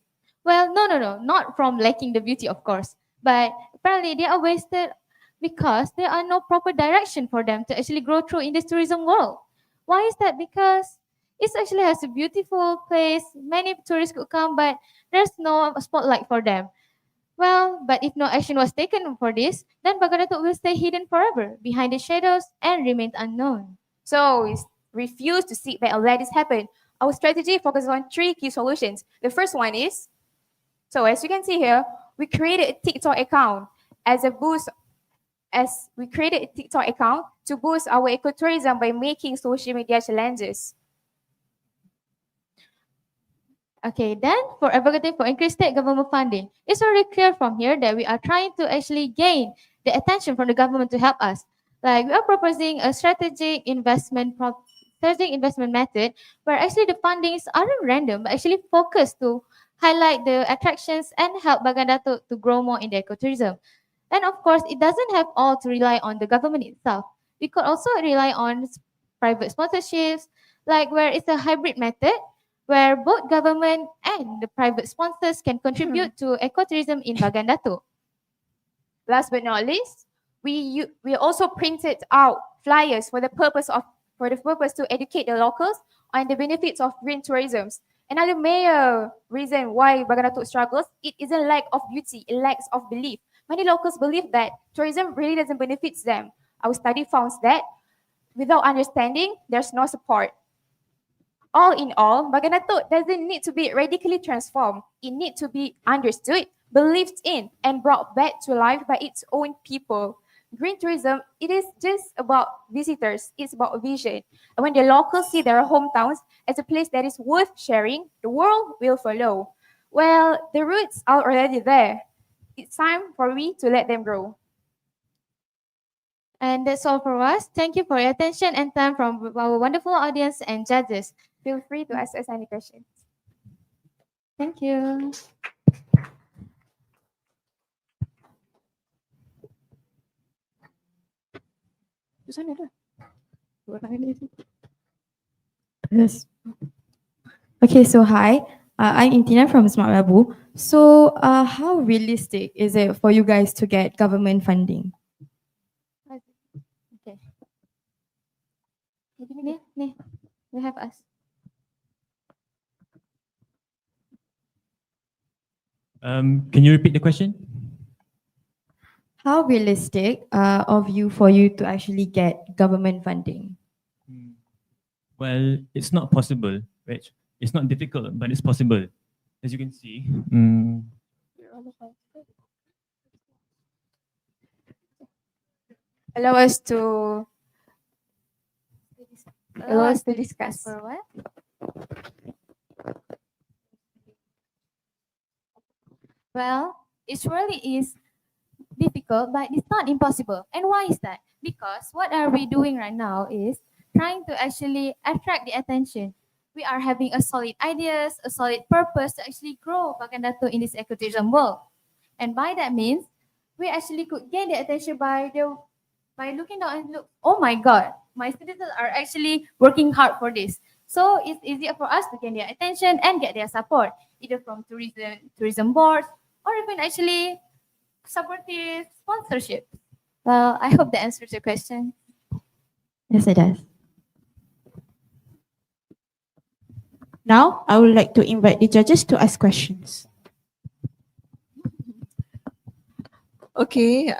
Well, no, not from lacking the beauty, of course, but apparently they are wasted because there are no proper direction for them to actually grow through in this tourism world. Why is that? Because it actually has a beautiful place, many tourists could come, but there's no spotlight for them. Well, but if no action was taken for this, then Bagan Datuk will stay hidden forever behind the shadows and remain unknown. So we refuse to sit back and let this happen. Our strategy focuses on three key solutions. The first one is, so as you can see here, we created a TikTok account to boost our ecotourism by making social media challenges. Okay, then for advocating for increased state government funding, it's already clear from here that we are trying to actually gain the attention from the government to help us. Like we are proposing a strategic investment method where actually the fundings aren't random, but actually focused to highlight the attractions and help Bagan Datuk to grow more in the ecotourism. And of course, it doesn't have all to rely on the government itself. We could also rely on private sponsorships, like where it's a hybrid method where both government and the private sponsors can contribute to ecotourism in Bagan Datuk. Last but not least, we also printed out flyers for the purpose to educate the locals on the benefits of green tourism. Another major reason why Bagan Datuk struggles, it isn't lack of beauty, it lacks of belief. Many locals believe that tourism really doesn't benefit them. Our study found that without understanding, there's no support. All in all, Bagan Datuk doesn't need to be radically transformed. It needs to be understood, believed in, and brought back to life by its own people. Green tourism, it is just about visitors. It's about vision. And when the locals see their hometowns as a place that is worth sharing, the world will follow. Well, the roots are already there. It's time for me to let them grow. And that's all for us. Thank you for your attention and time from our wonderful audience and judges. Feel free to ask us any questions. Thank you. Yes. Okay, so hi, I'm Intan from Scholar Labu. So, how realistic is it for you guys to get government funding? Okay. Nih, we have us. Can you repeat the question? How realistic for you to actually get government funding? Well, it's not possible, right? It's not difficult, but it's possible. As you can see. Allow us to discuss. For what? Well, it really is difficult, but it's not impossible. And why is that? Because what are we doing right now is trying to actually attract the attention. We are having a solid ideas, a solid purpose to actually grow Bagan Datuk in this ecotourism world. And by that means, we actually could gain the attention by looking down and look, oh my God, my citizens are actually working hard for this. So it's easier for us to gain their attention and get their support, either from tourism boards or even actually supportive sponsorship. Well, I hope that answers your question. Yes, it does. Now, I would like to invite the judges to ask questions. Okay,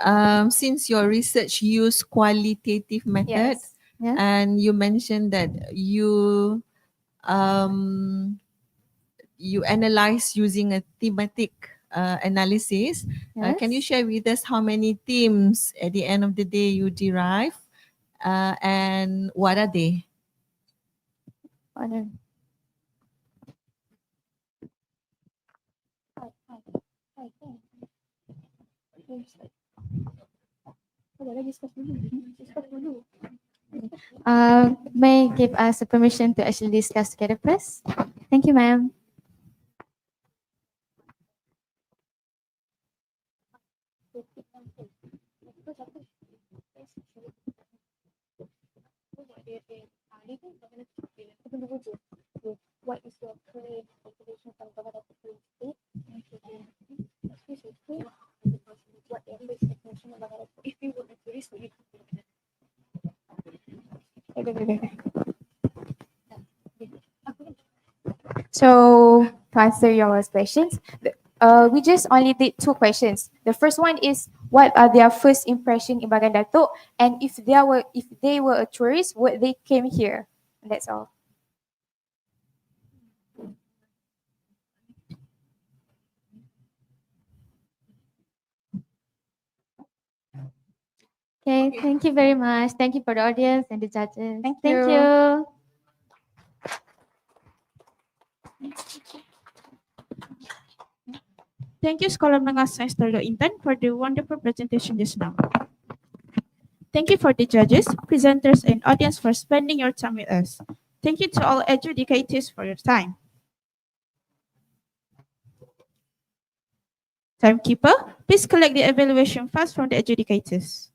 since your research use qualitative method, Yes. Yeah. and you mentioned that you analyze using a thematic analysis. Can you Yes. share with us how many themes at the end of the day you derive, and what are they? May I give us a permission to actually discuss together first? Thank you, ma'am. What is your current observation from Bagan Datuk state? What your first expectation of Bagan Datuk? If you were a tourist, would you come to Bagan Datuk? So to answer your questions, we just only did 2 questions. The first one is what are their first impression in Bagan Datuk, and if they were a tourist, would they came here? And that's all. Okay, thank you very much. Thank you for the audience and the judges. Thank Thank you. you. Thank you, Scholar Menengah Sains Teluk Intan, for the wonderful presentation just now. Thank you for the judges, presenters, and audience for spending your time with us. Thank you to all educators for your time. Timekeeper, please collect the evaluation files from the adjudicators.